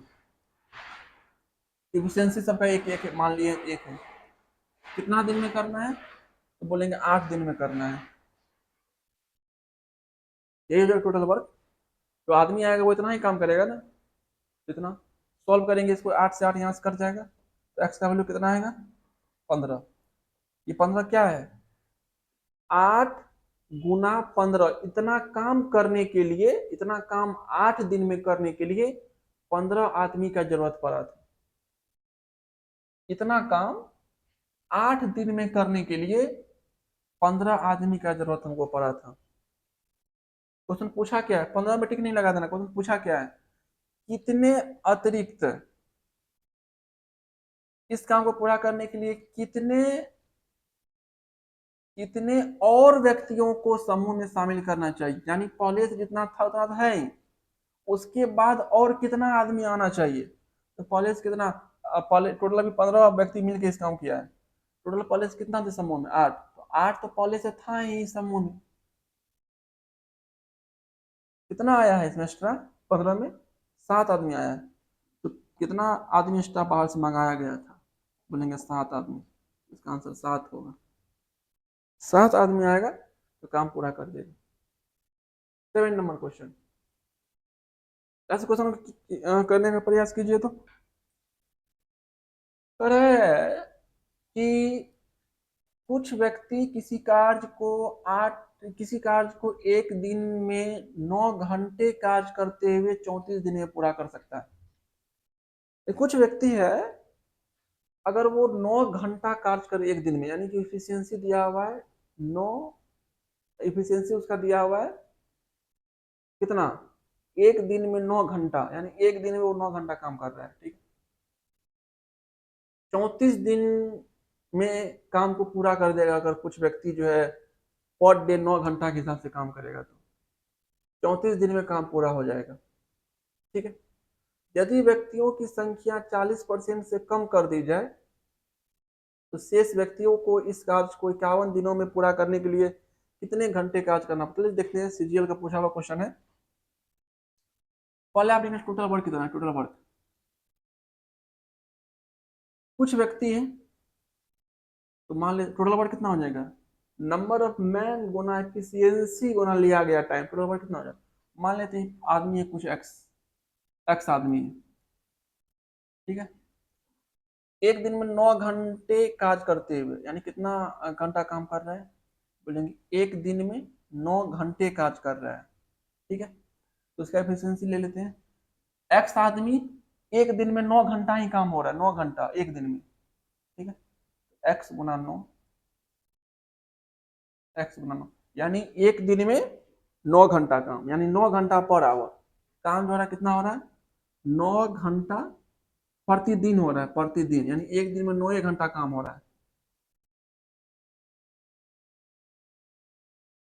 एफिशिएंसी सबका एक एक मान लिए एक है, कितना दिन में करना है? तो बोलेंगे 8 दिन में करना है। यही जो टोटल वर्क, जो आदमी आएगा वो इतना ही काम करेगा ना, इतना। सॉल्व करेंगे इसको, 8 से 8 यहाँ से कट जाएगा, तो एक्स का वैल्यू कितना आएगा? 15। ये 15 क्या है? 8 गुना 15, इतना काम करने के लिए, इतना काम 8 दिन में करने के लिए 15 आदमी का जरूरत पड़ा था। इतना काम 8 दिन में करने के लिए 15 आदमी का जरूरत हमको पड़ा था। क्वेश्चन पूछा क्या है? 15 में टिक नहीं लगा देना, क्वेश्चन पूछा क्या है? कितने अतिरिक्त, इस काम को पूरा करने के लिए कितने कितने और व्यक्तियों को समूह में शामिल करना चाहिए, यानी पहले से जितना था उतना तो है ही, उसके बाद और कितना आदमी आना चाहिए। तो पहले से कितना, पहले टोटल अभी 15 व्यक्ति मिलकर इस काम किया है, टोटल पहले से कितना थे समूह में? 8, तो 8 तो पहले से था ही समूह में, कितना आया है इसमें एक्स्ट्रा? 15 में 7 आदमी आया है। तो कितना आदमी एक्स्ट्रा बाहर से मंगाया गया था? बोलेंगे 7 आदमी, इसका आंसर 7 होगा। 7 आदमी आएगा तो काम पूरा कर देगा। 7 नंबर क्वेश्चन, ऐसे क्वेश्चन करने का प्रयास कीजिए। तो कर कि कुछ व्यक्ति किसी कार्य को एक दिन में 9 घंटे कार्य करते हुए 34 दिन में पूरा कर सकता है। कुछ व्यक्ति है, अगर वो 9 घंटा कार्य करे एक दिन में, यानी कि इफिशियंसी दिया हुआ है 9, इफिशियंसी उसका दिया हुआ है कितना, एक दिन में 9 घंटा, यानी एक दिन में वो 9 घंटा काम कर रहा है, ठीक। 34 दिन में काम को पूरा कर देगा। अगर कुछ व्यक्ति जो है पर डे 9 घंटा के हिसाब से काम करेगा तो 34 दिन में काम पूरा हो जाएगा। ठीक है। यदि व्यक्तियों की संख्या 40% से कम कर दी जाए तो शेष व्यक्तियों को इस कार्य को 51 दिनों में पूरा करने के लिए कितने घंटे कार्य करना पड़ता है। देखते हैं, सीजीएल का पूछा हुआ क्वेश्चन है। पहले आप देखें टोटल वर्क कितना है। टोटल वर्क, कुछ व्यक्ति हैं तो मान ले टोटल वर्क कितना हो जाएगा, नंबर ऑफ मैन गुना एफिशिएंसी गुना लिया गया टाइम, टोटल वर्क कितना हो जाएगा। मान लेते हैं आदमी है कुछ एक्स, एक्स आदमी है। ठीक है। एक दिन में 9 घंटे काज करते हुए यानी कितना घंटा काम कर रहा है, बोलेंगे एक दिन में 9 घंटे काज कर रहा है। ठीक है। तो उसका एफिशिएंसी ले लेते हैं। एक्स आदमी एक दिन में 9 घंटा ही काम हो रहा है, 9 घंटा एक दिन में। ठीक है। एक्स गुना 9, एक्स गुना 9 यानी एक दिन में 9 घंटा काम, यानी 9 घंटा पर आवर काम जो हो रहा है। कितना हो रहा है, 9 घंटा प्रतिदिन हो रहा है, प्रतिदिन यानी एक दिन में 9 घंटा काम हो रहा है।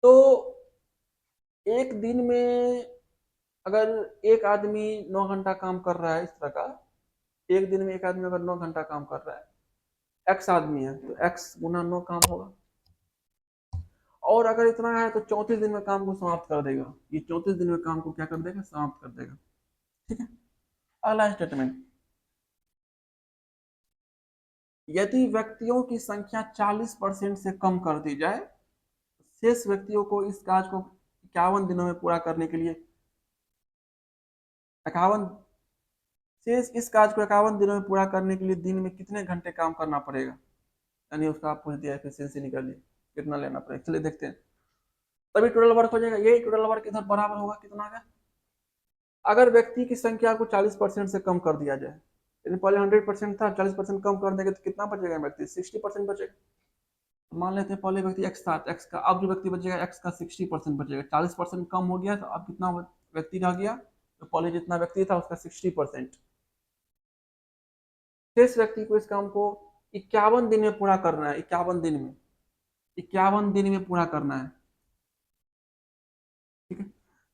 तो एक दिन में अगर एक आदमी 9 घंटा काम कर रहा है इस तरह का, एक दिन में एक आदमी अगर 9 घंटा काम कर रहा है, एक्स आदमी है तो एक्स गुना 9 काम होगा। और अगर इतना है तो 34 दिन में काम को समाप्त कर देगा। ये 34 दिन में काम को क्या कर देगा, समाप्त कर देगा। ठीक है। अगला स्टेटमेंट, यदि व्यक्तियों की संख्या 40% से कम कर दी जाए, शेष व्यक्तियों को इस कार्य को 51 दिनों में पूरा करने के लिए 51 शेष इस कार्य को 51 दिनों में पूरा करने के लिए दिन में कितने घंटे काम करना पड़ेगा। यानी उसका आप पूछ दिया, एफिशिएंसी निकालिए कितना लेना पड़ेगा। चलिए देखते हैं, तभी टोटल वर्क हो जाएगा। यही टोटल वर्क इधर बराबर होगा कितना का, अगर व्यक्ति की संख्या को 40% से कम कर दिया जाए, लेकिन पहले 100% था, 40% कम कर देंगे तो कितना बचेगा व्यक्ति, 60% बचेगा। मान लेते हैं पहले व्यक्ति एक्स था, एक्स का अब जो व्यक्ति बचेगा एक्स का 60% बचेगा। 40% कम हो गया तो अब कितना व्यक्ति रह गया, तो पहले जितना व्यक्ति था उसका 60%। शेष व्यक्ति को इस काम को 51 दिन में पूरा करना है। 51 दिन में, 51 दिन में पूरा करना है। ठीक है।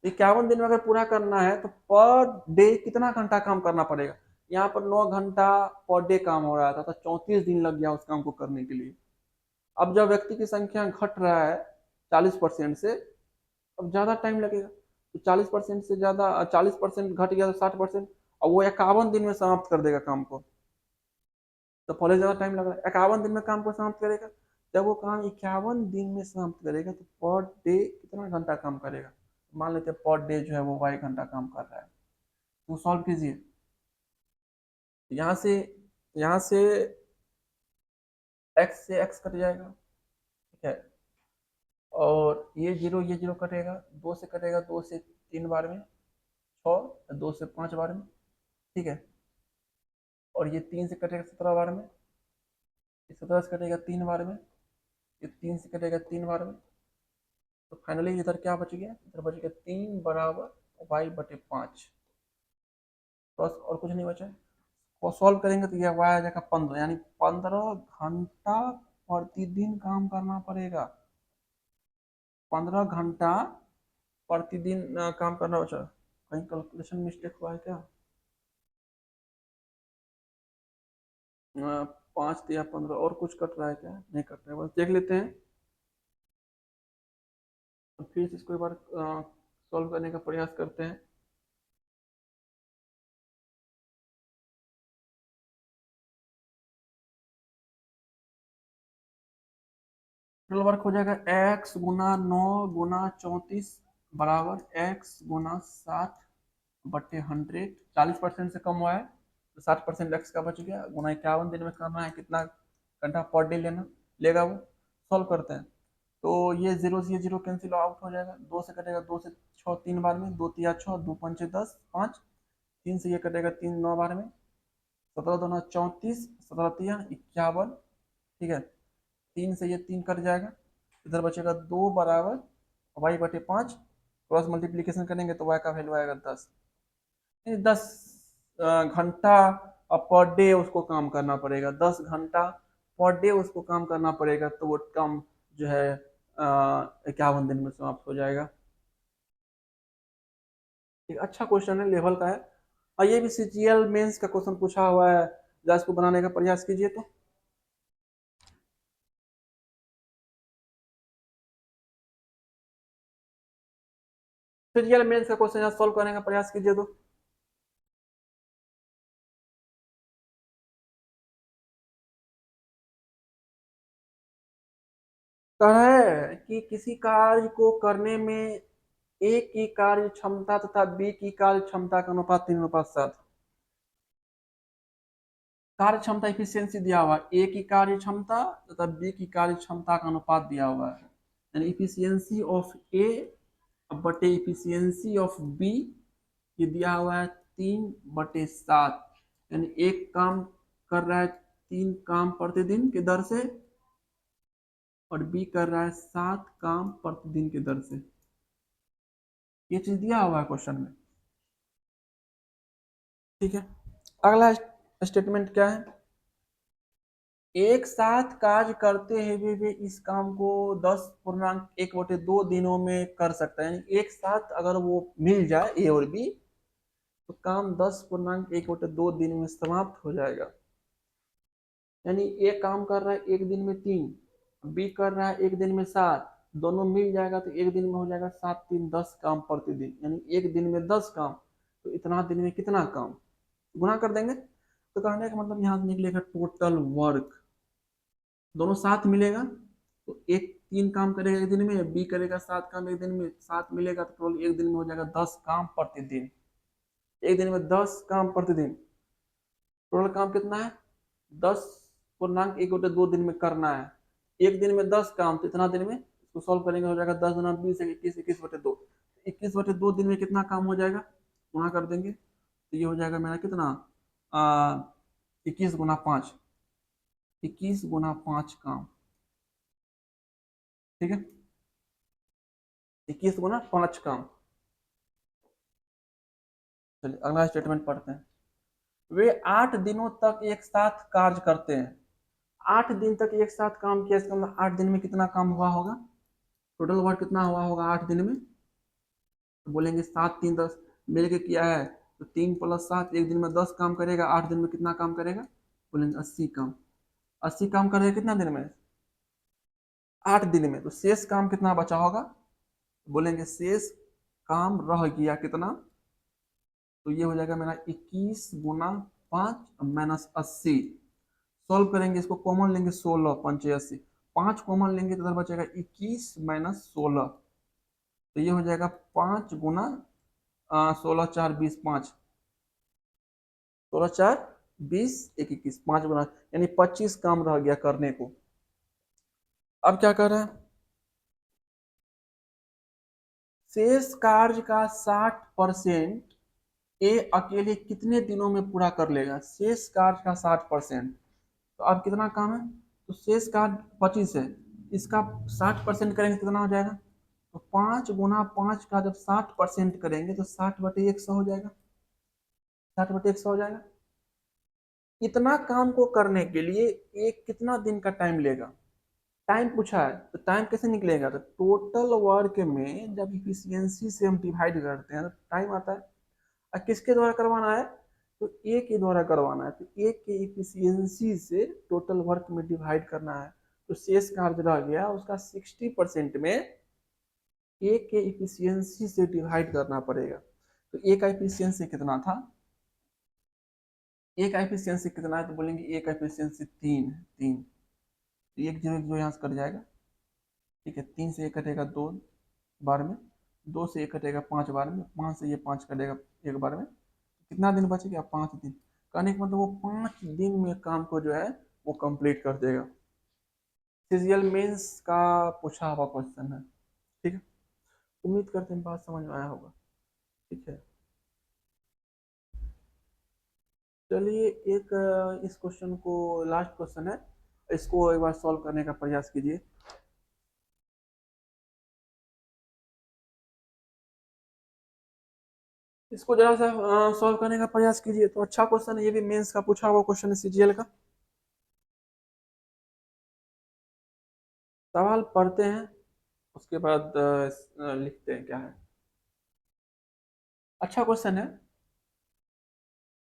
51 दिन में अगर पूरा करना है तो पर डे कितना घंटा काम करना पड़ेगा। यहाँ पर 9 घंटा पर डे काम हो रहा था तो 34 दिन लग गया उस काम को करने के लिए। अब जब व्यक्ति की संख्या घट रहा है 40% से, अब ज्यादा टाइम लगेगा। तो 40% से ज्यादा, 40% घट गया तो 60%, और वो 51 दिन में समाप्त कर देगा काम को। तो पहले ज्यादा टाइम लग रहा है, 51 दिन में काम को समाप्त करेगा। जब वो काम 51 दिन में समाप्त करेगा तो पर डे कितना घंटा काम करेगा। मान लेते हैं पर डे जो है वो 22 घंटा काम कर रहा है। तो सॉल्व कीजिए। यहाँ से एक्स से एक्स कट जाएगा। ठीक है। और ये जीरो कटेगा, 2 से कटेगा, 2 से 3 बार में 6, 2 से 5 बार में। ठीक है। और ये 3 से कटेगा 17 बार में, ये 17 से कटेगा 3 बार में, ये 3 से कटेगा 3 बार में। तो फाइनली इधर क्या बच गया, इधर बच गया 3 बराबर y/5। बस और कुछ नहीं बचा है। और सॉल्व करेंगे तो यह y आ जाएगा 15, यानी 15 घंटा प्रतिदिन काम करना पड़ेगा। 15 घंटा प्रतिदिन काम करना बचा। कहीं कैलकुलेशन मिस्टेक हुआ है क्या। 5 या 15 और कुछ कट रहा है क्या, नहीं कट रहा है, बस देख लेते हैं। तो फिर से इसको एक बार सॉल्व करने का प्रयास करते हैं। टोटल वर्क हो जाएगा एक्स गुना 9 गुना 34 बराबर एक्स गुना 60/100। 40% से कम हुआ है तो 60% एक्स का बच गया, गुना 51 दिन में करना है, कितना घंटा पर डे लेना लेगा वो। सॉल्व करते हैं तो ये जीरो से ये जीरो कैंसिल आउट हो जाएगा। 2 से कटेगा 2 से 6 3 बार में, 2 तिया 6, 2 पंचे 10, 5। 3 से ये कटेगा 3 9 बार में, 17 दूना 34, 17 तिया 51। ठीक है। 3 से ये 3 कट जाएगा, इधर बचेगा 2 बराबर y/5। क्रॉस मल्टीप्लीकेशन करेंगे तो y का वैल्यू आएगा 10। 10 घंटा पर डे उसको काम करना पड़ेगा। 10 घंटा पर डे उसको काम करना पड़ेगा, तो वो काम जो है 51 दिन में समाप्त हो जाएगा। एक अच्छा क्वेश्चन है, लेवल का है। और ये भी सीजीएल मेंस का क्वेश्चन पूछा हुआ है, जरा इसको बनाने का प्रयास कीजिए। तो सीजीएल मेंस का क्वेश्चन यहाँ सॉल्व करने का प्रयास कीजिए। तो कह रहा है कि किसी कार्य को करने में ए की कार्य क्षमता तथा बी की कार्य क्षमता का अनुपात 3:7। कार्य क्षमता इफिशियंसी दिया हुआ है, ए की कार्य क्षमता तथा बी की कार्य क्षमता का अनुपात दिया हुआ है, यानी इफिशियंसी ऑफ ए बटे इफिशियंसी ऑफ बी, ये दिया हुआ है 3/7। यानी एक काम कर रहा है 3 काम प्रतिदिन के दर से, और बी कर रहा है 7 काम प्रतिदिन के दर से। ये चीज दिया हुआ है क्वेश्चन में। ठीक है, अगला स्टेटमेंट क्या है? एक साथ कार्य करते हुए वे इस काम को 10.1/2 दिनों में कर सकता है। यानी एक साथ अगर वो मिल जाए ए और बी, तो काम 10.1/2 दिन में समाप्त हो जाएगा। यानी ए काम कर रहा है एक दिन में 3, बी कर रहा है एक दिन में 7, दोनों मिल जाएगा तो एक दिन में हो जाएगा 7×3 10 काम प्रतिदिन, यानी एक दिन में 10 काम। तो इतना दिन में कितना काम, गुना कर देंगे। तो कहने का मतलब यहाँ से निकलेगा टोटल वर्क, दोनों साथ मिलेगा तो एक 3 काम करेगा एक दिन में, बी करेगा 7 काम एक दिन में, साथ मिलेगा तो टोटल एक दिन में हो जाएगा 10 काम प्रतिदिन। एक दिन में 10 काम प्रतिदिन, टोटल काम कितना है? 10.1/2 दिन में करना है। एक दिन में 10 काम, तो इतना दिन में इसको सॉल्व करेंगे, हो जाएगा 10×20 21, 21/2। 21/2 दिन में कितना काम हो जाएगा, वहां कर देंगे तो ये हो जाएगा मेरा कितना, 21×5, 21×5 काम। ठीक है, 21×5 काम। चलिए अगला स्टेटमेंट पढ़ते हैं। वे 8 दिनों तक एक साथ कार्य करते हैं। 8 दिन तक एक साथ काम किया, इसका मतलब 8 दिन में कितना काम हुआ होगा, टोटल वर्क कितना हुआ होगा 8 दिन में? तो बोलेंगे 7×3 10, मिल के किया है तो 3+7, एक दिन में 10 काम करेगा, 8 दिन में कितना काम करेगा? बोलेंगे 80 काम। 80 काम करेगा कितना दिन में? 8 दिन में। तो शेष काम कितना बचा होगा? बोलेंगे शेष काम रह गया कितना, तो ये हो जाएगा मेरा 21×5 - 80। सॉल्व करेंगे, इसको कॉमन लेंगे, 16×5=80, 5 कॉमन लेंगे तो इधर बचेगा 21 - 16। तो ये हो जाएगा 5×16 × 4 = 20, 5, 16×4 = 20, 1 = 21, 5 गुना, यानी 25 काम रह गया करने को। अब क्या कर रहे हैं? शेष कार्य का 60% ए अकेले कितने दिनों में पूरा कर लेगा? शेष कार्य का 60%, तो अब कितना काम है? तो शेष कार्य 25 है, इसका 60% करेंगे कितना हो जाएगा? तो 5×5 का जब 60% करेंगे तो 60/100 हो जाएगा, 60/100 हो जाएगा। इतना काम को करने के लिए एक कितना दिन का टाइम लेगा? टाइम पूछा है तो टाइम कैसे निकलेगा? तो टोटल वर्क में जब इफिशियंसी से हम डिवाइड करते हैं तो टाइम आता है। और किसके द्वारा करवाना है? तो ए के द्वारा करवाना है, तो ए के इफिशियंसी से टोटल वर्क में डिवाइड करना है। तो शेष कार्य रह गया उसका 60% में ए के इफिशियंसी से डिवाइड करना पड़ेगा। तो ए का इफिशियंसी कितना था? ए का इफिशियंसी कितना है? तो बोलेंगे ए का इफिशियंसी 3 है, 3। तो एक जीरो एक जो यहाँ से कट जाएगा। ठीक है, 3 से 1 कटेगा 2 बार में, 2 से 1 कटेगा 5 बार में, 5 से ये 5 कटेगा 1 बार में। कितना दिन बचेगा? 5 दिन। कहने का मतलब वो 5 दिन में काम को जो है वो कंप्लीट कर देगा। सीजीएल मेंस का पूछा हुआ क्वेश्चन है। ठीक है, उम्मीद करते हैं बात समझ में आया होगा। ठीक है, चलिए एक इस क्वेश्चन को, लास्ट क्वेश्चन है, इसको एक बार सॉल्व करने का प्रयास कीजिए। इसको जरा सा सॉल्व करने का प्रयास कीजिए, तो अच्छा क्वेश्चन है, ये भी मेंस का पूछा हुआ क्वेश्चन है सीजीएल का। सवाल पढ़ते हैं, उसके बाद लिखते हैं क्या है। अच्छा क्वेश्चन है।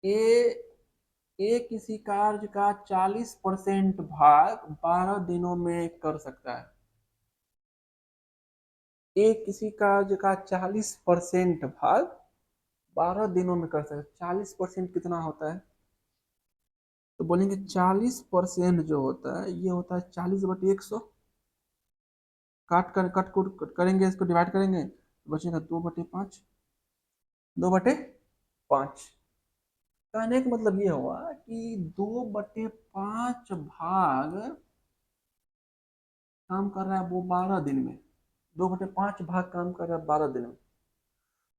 ए ए किसी कार्य का 40% भाग 12 दिनों में कर सकता है। ए किसी कार्य का 40% भाग 12 दिनों में कर सकता है। 40% कितना होता है? तो बोलेंगे 40% जो होता है ये होता है 40/100। काट कर कट कुट करेंगे, इसको डिवाइड करेंगे तो बचेगा 2/5। 2/5। कहने का मतलब ये हुआ कि 2/5 भाग काम कर रहा है वो 12 दिन में। 2/5 भाग काम कर रहा है 12 दिन में।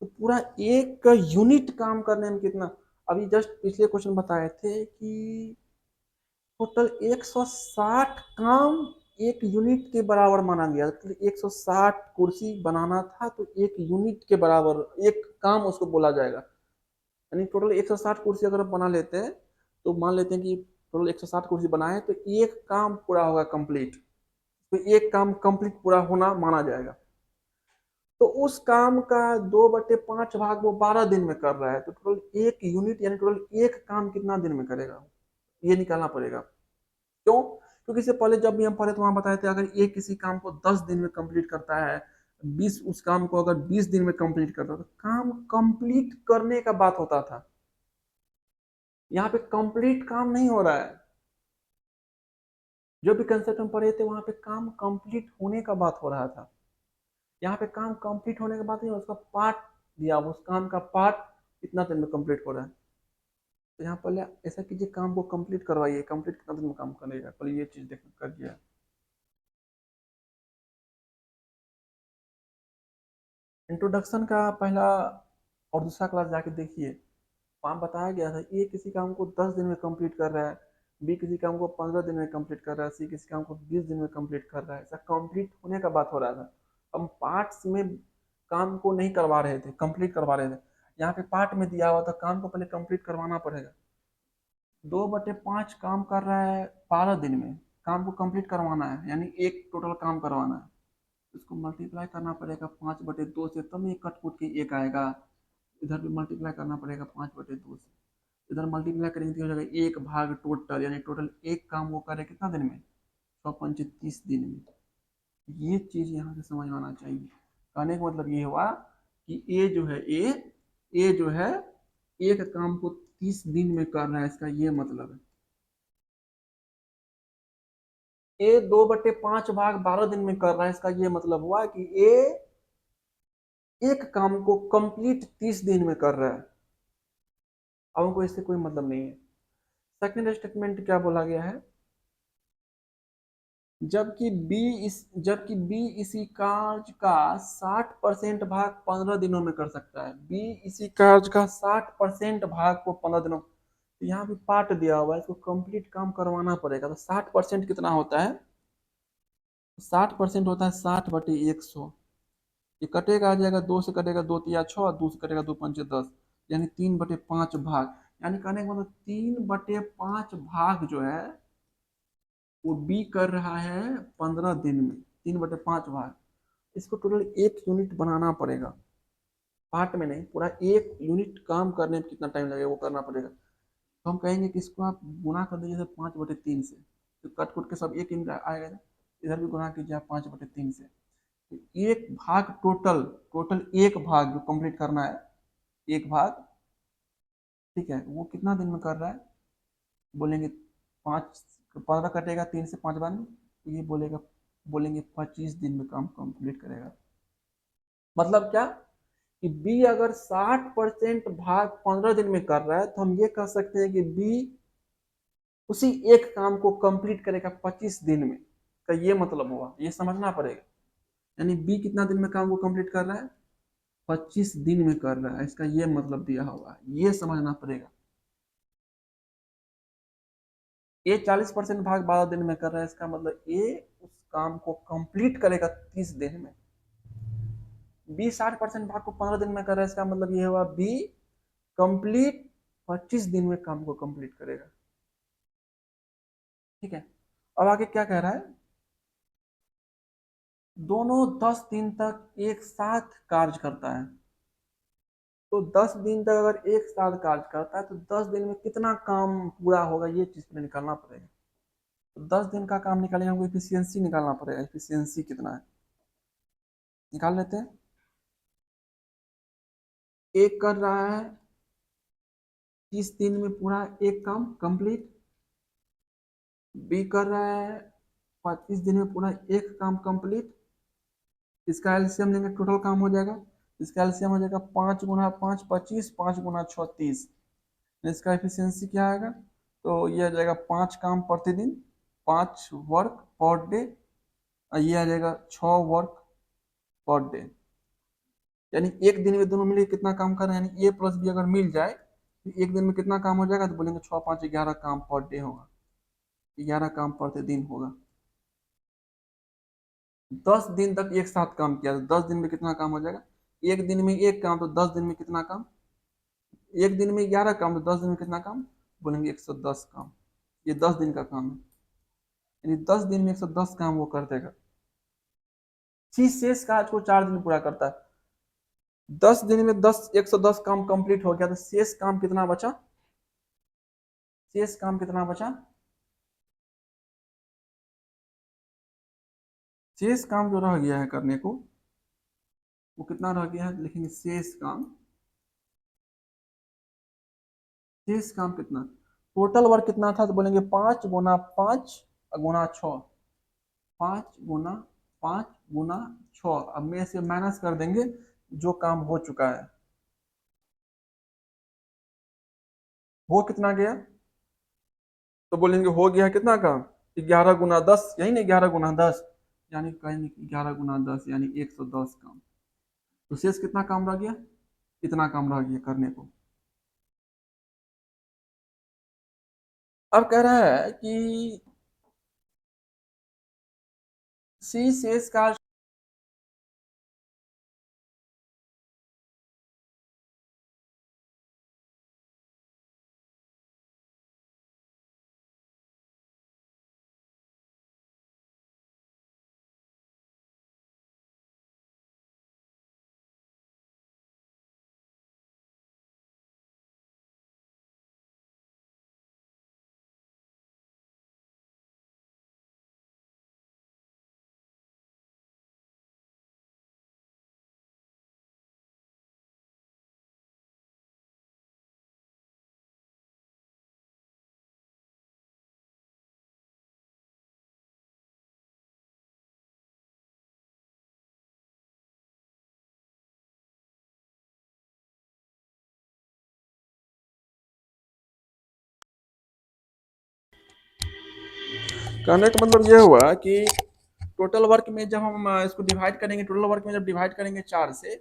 तो पूरा एक यूनिट काम करने में कितना? अभी जस्ट पिछले क्वेश्चन बताए थे कि टोटल 160 काम एक यूनिट के बराबर माना गया। तो 160 कुर्सी बनाना था तो एक यूनिट के बराबर एक काम उसको बोला जाएगा। यानी टोटल 160 कुर्सी अगर आप बना लेते हैं तो मान लेते हैं कि टोटल 160 कुर्सी बनाए तो एक काम पूरा होगा कंप्लीट। तो एक काम कंप्लीट पूरा होना माना जाएगा। तो उस काम का 2/5 भाग वो 12 दिन में कर रहा है तो टोटल एक यूनिट यानी टोटल एक काम कितना दिन में करेगा, ये निकालना पड़ेगा। क्यों? क्योंकि इससे पहले जब भी हम पढ़े तो वहां बताए थे अगर एक किसी काम को 10 दिन में कंप्लीट करता है, 20 उस काम को अगर 20 दिन में कंप्लीट करता है तो काम कंप्लीट करने का बात होता था। यहाँ पे कंप्लीट काम नहीं हो रहा है। जो भी कंसेप्ट हम पढ़े थे वहां पे काम कंप्लीट होने का बात हो रहा था। यहाँ पे काम कंप्लीट होने के बाद नहीं, उसका पार्ट दिया, उस काम का पार्ट इतना दिन में कंप्लीट हो रहा है। तो यहाँ पहले ऐसा कीजिए, काम को कंप्लीट करवाइए। कंप्लीट कितना दिन में काम करेगा पहले ये चीज देख कर दिया। इंट्रोडक्शन का पहला और दूसरा क्लास जाके देखिए, वहाँ बताया गया था ए किसी काम को 10 दिन में कंप्लीट कर रहा है, बी किसी काम को 15 दिन में कंप्लीट कर रहा है, सी किसी काम को 20 दिन में कंप्लीट कर रहा है। ऐसा कंप्लीट होने का बात हो रहा था। हम पार्ट्स में काम को नहीं करवा रहे थे, कंप्लीट करवा रहे थे। यहाँ पे पार्ट में दिया हुआ था काम को पहले कंप्लीट करवाना पड़ेगा। 2/5 काम कर रहा है 12 दिन में, काम को कंप्लीट करवाना है यानी एक टोटल काम करवाना है। इसको मल्टीप्लाई करना पड़ेगा 5/2 से, तब ये कट कुट के एक आएगा। इधर भी मल्टीप्लाई करना पड़ेगा 5/2 से। इधर मल्टीप्लाई करेंगे तो हो जाएगा 1/टोटल, यानी टोटल एक काम वो करे कितना दिन में? 6×5 = 30 दिन में। ये चीज यहाँ से समझ में आना चाहिए। कहने का मतलब ये हुआ कि ए जो है ए जो है एक काम को 30 दिन में कर रहा है, इसका ये मतलब है। ए 2/5 भाग 12 दिन में कर रहा है, इसका ये मतलब हुआ कि ए एक काम को कंप्लीट 30 दिन में कर रहा है। अब हमको इससे कोई मतलब नहीं है। सेकंड स्टेटमेंट क्या बोला गया है? जबकि बी इसी कार्य का 60% भाग 15 दिनों में कर सकता है। बी इसी कार्य का 60% भाग को 15 दिनों, तो यहाँ भी पार्ट दिया हुआ है, इसको कंप्लीट काम करवाना पड़ेगा। तो 60% कितना होता है? 60% होता है 60/100। ये कटेगा आ जाएगा, 2 से कटेगा 2×3 = 6, 2 से कटेगा 2×5 = 10, यानी 3/5 भाग। यानी कहने का मतलब 3/5 भाग जो है वो बी कर रहा है 15 दिन में। 3/5 भाग, इसको टोटल एक यूनिट बनाना पड़ेगा, पार्ट में नहीं। पूरा एक यूनिट काम करने में कितना टाइम लगेगा वो करना पड़ेगा। तो हम कहेंगे कि इसको आप गुना कर दीजिए 5/3 से, तो कट कुट के सब एक यूनिट आएगा ना। इधर भी गुना कीजिए आप 5/3 से। तो एक भाग टोटल, एक भाग जो कंप्लीट करना है, एक भाग, ठीक है, वो कितना दिन में कर रहा है? बोलेंगे 5, 15 कटेगा 3 से 5 बार में, तो ये बोलेंगे 25 दिन में काम कंप्लीट करेगा। मतलब क्या कि बी अगर 60% भाग 15 दिन में कर रहा है तो हम ये कह सकते हैं कि बी उसी एक काम को कंप्लीट करेगा 25 दिन में, का ये मतलब हुआ। ये समझना पड़ेगा। यानी बी कितना दिन में काम को कंप्लीट कर रहा है? 25 दिन में कर रहा है, इसका ये मतलब दिया हुआ है, ये समझना पड़ेगा। ए 40% भाग 12 दिन में कर रहा है, इसका मतलब ए उस काम को कंप्लीट करेगा 30 दिन में। बी 60% भाग को 15 दिन में कर रहा है, इसका मतलब ये हुआ बी कंप्लीट 25 दिन में काम को कंप्लीट करेगा। ठीक है, अब आगे क्या कह रहा है? दोनों 10 दिन तक एक साथ कार्य करता है, तो 10 दिन तक अगर एक साथ कार्य करता है तो 10 दिन में कितना काम पूरा होगा, ये चीज में निकालना पड़ेगा। तो 10 दिन का काम निकालने हमको इफिशियंसी निकालना पड़ेगा, इफिशियंसी कितना है, निकाल लेते हैं। एक कर रहा है 30 दिन में पूरा एक काम कंप्लीट, बी कर रहा है 35 दिन में पूरा एक काम कंप्लीट। इसका एलसीएम लेंगे, टोटल काम हो जाएगा। इसका एलसीएम हो जाएगा 5 × 5 25, 5 × 6 30। इसका एफिशिएंसी क्या आएगा, तो ये आ जाएगा 5 काम प्रतिदिन, 5 वर्क पर डे, और ये आ जाएगा 6 वर्क पर डे। यानी एक दिन में दोनों मिलकर कितना काम कर रहे हैं, यानी ए प्लस बी अगर मिल जाए तो एक दिन में कितना काम हो जाएगा, तो बोलेंगे 6 5 11 काम पर डे होगा, 11 काम प्रतिदिन होगा। 10 दिन तक एक साथ काम किया तो 10 दिन में कितना काम हो जाएगा, एक दिन में एक काम तो 10 दिन में कितना काम, एक दिन में 11 काम तो 10 दिन में कितना काम, बोलेंगे 110 काम। ये 10 दिन का काम है, यानी 10 दिन में 110 काम वो कर देगा। शेष कार्य को 4 दिन में पूरा करता है। 10 दिन में 110 काम कंप्लीट हो गया तो शेष काम कितना बचा, शेष काम कितना बचा, शेष काम जो रह गया है करने को वो कितना रह गया है, लिखेंगे शेष काम। शेष काम कितना, टोटल वर्क कितना था, तो बोलेंगे 5 × 5 × 6, 5 × 5 × 6। अब में से माइनस कर देंगे जो काम हो चुका है, हो कितना गया, तो बोलेंगे हो गया कितना काम, 11 × 10, यही नहीं 11 × 10, यानी कहेंगे 11 × 10 यानी 110 काम। तो शेष कितना काम रह गया, इतना काम रह गया करने को। अब कह रहा है कि सी शेष का, कहने का मतलब यह हुआ कि टोटल वर्क में जब हम इसको डिवाइड करेंगे, टोटल वर्क में जब डिवाइड करेंगे 4 से,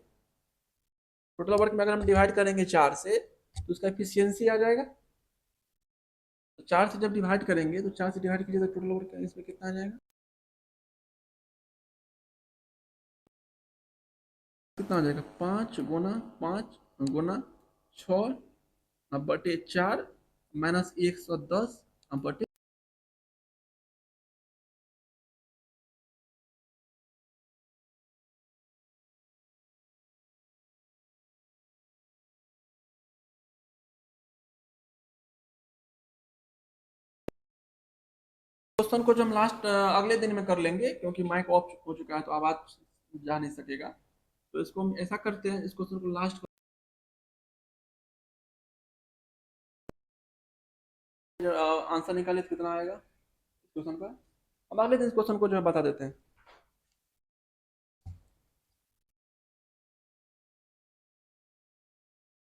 टोटल वर्क में अगर हम डिवाइड करेंगे 4 से तो उसका एफिशिएंसी आ जाएगा। तो 4 से जब डिवाइड करेंगे तो 4 से डिवाइड कीजिए तो टोटल वर्क इसमें कितना आ जाएगा, कितना आ जाएगा, 5 × 5 × 6 / 4 माइनस 110 बटे। क्वेश्चन को जो हम लास्ट अगले दिन में कर लेंगे क्योंकि माइक ऑफ हो चुका है तो आवाज जा नहीं सकेगा। तो इसको हम ऐसा करते हैं, इस क्वेश्चन को लास्ट आंसर निकाले तो कितना आएगा इस क्वेश्चन का। अब अगले दिन इस क्वेश्चन को जो है बता देते हैं।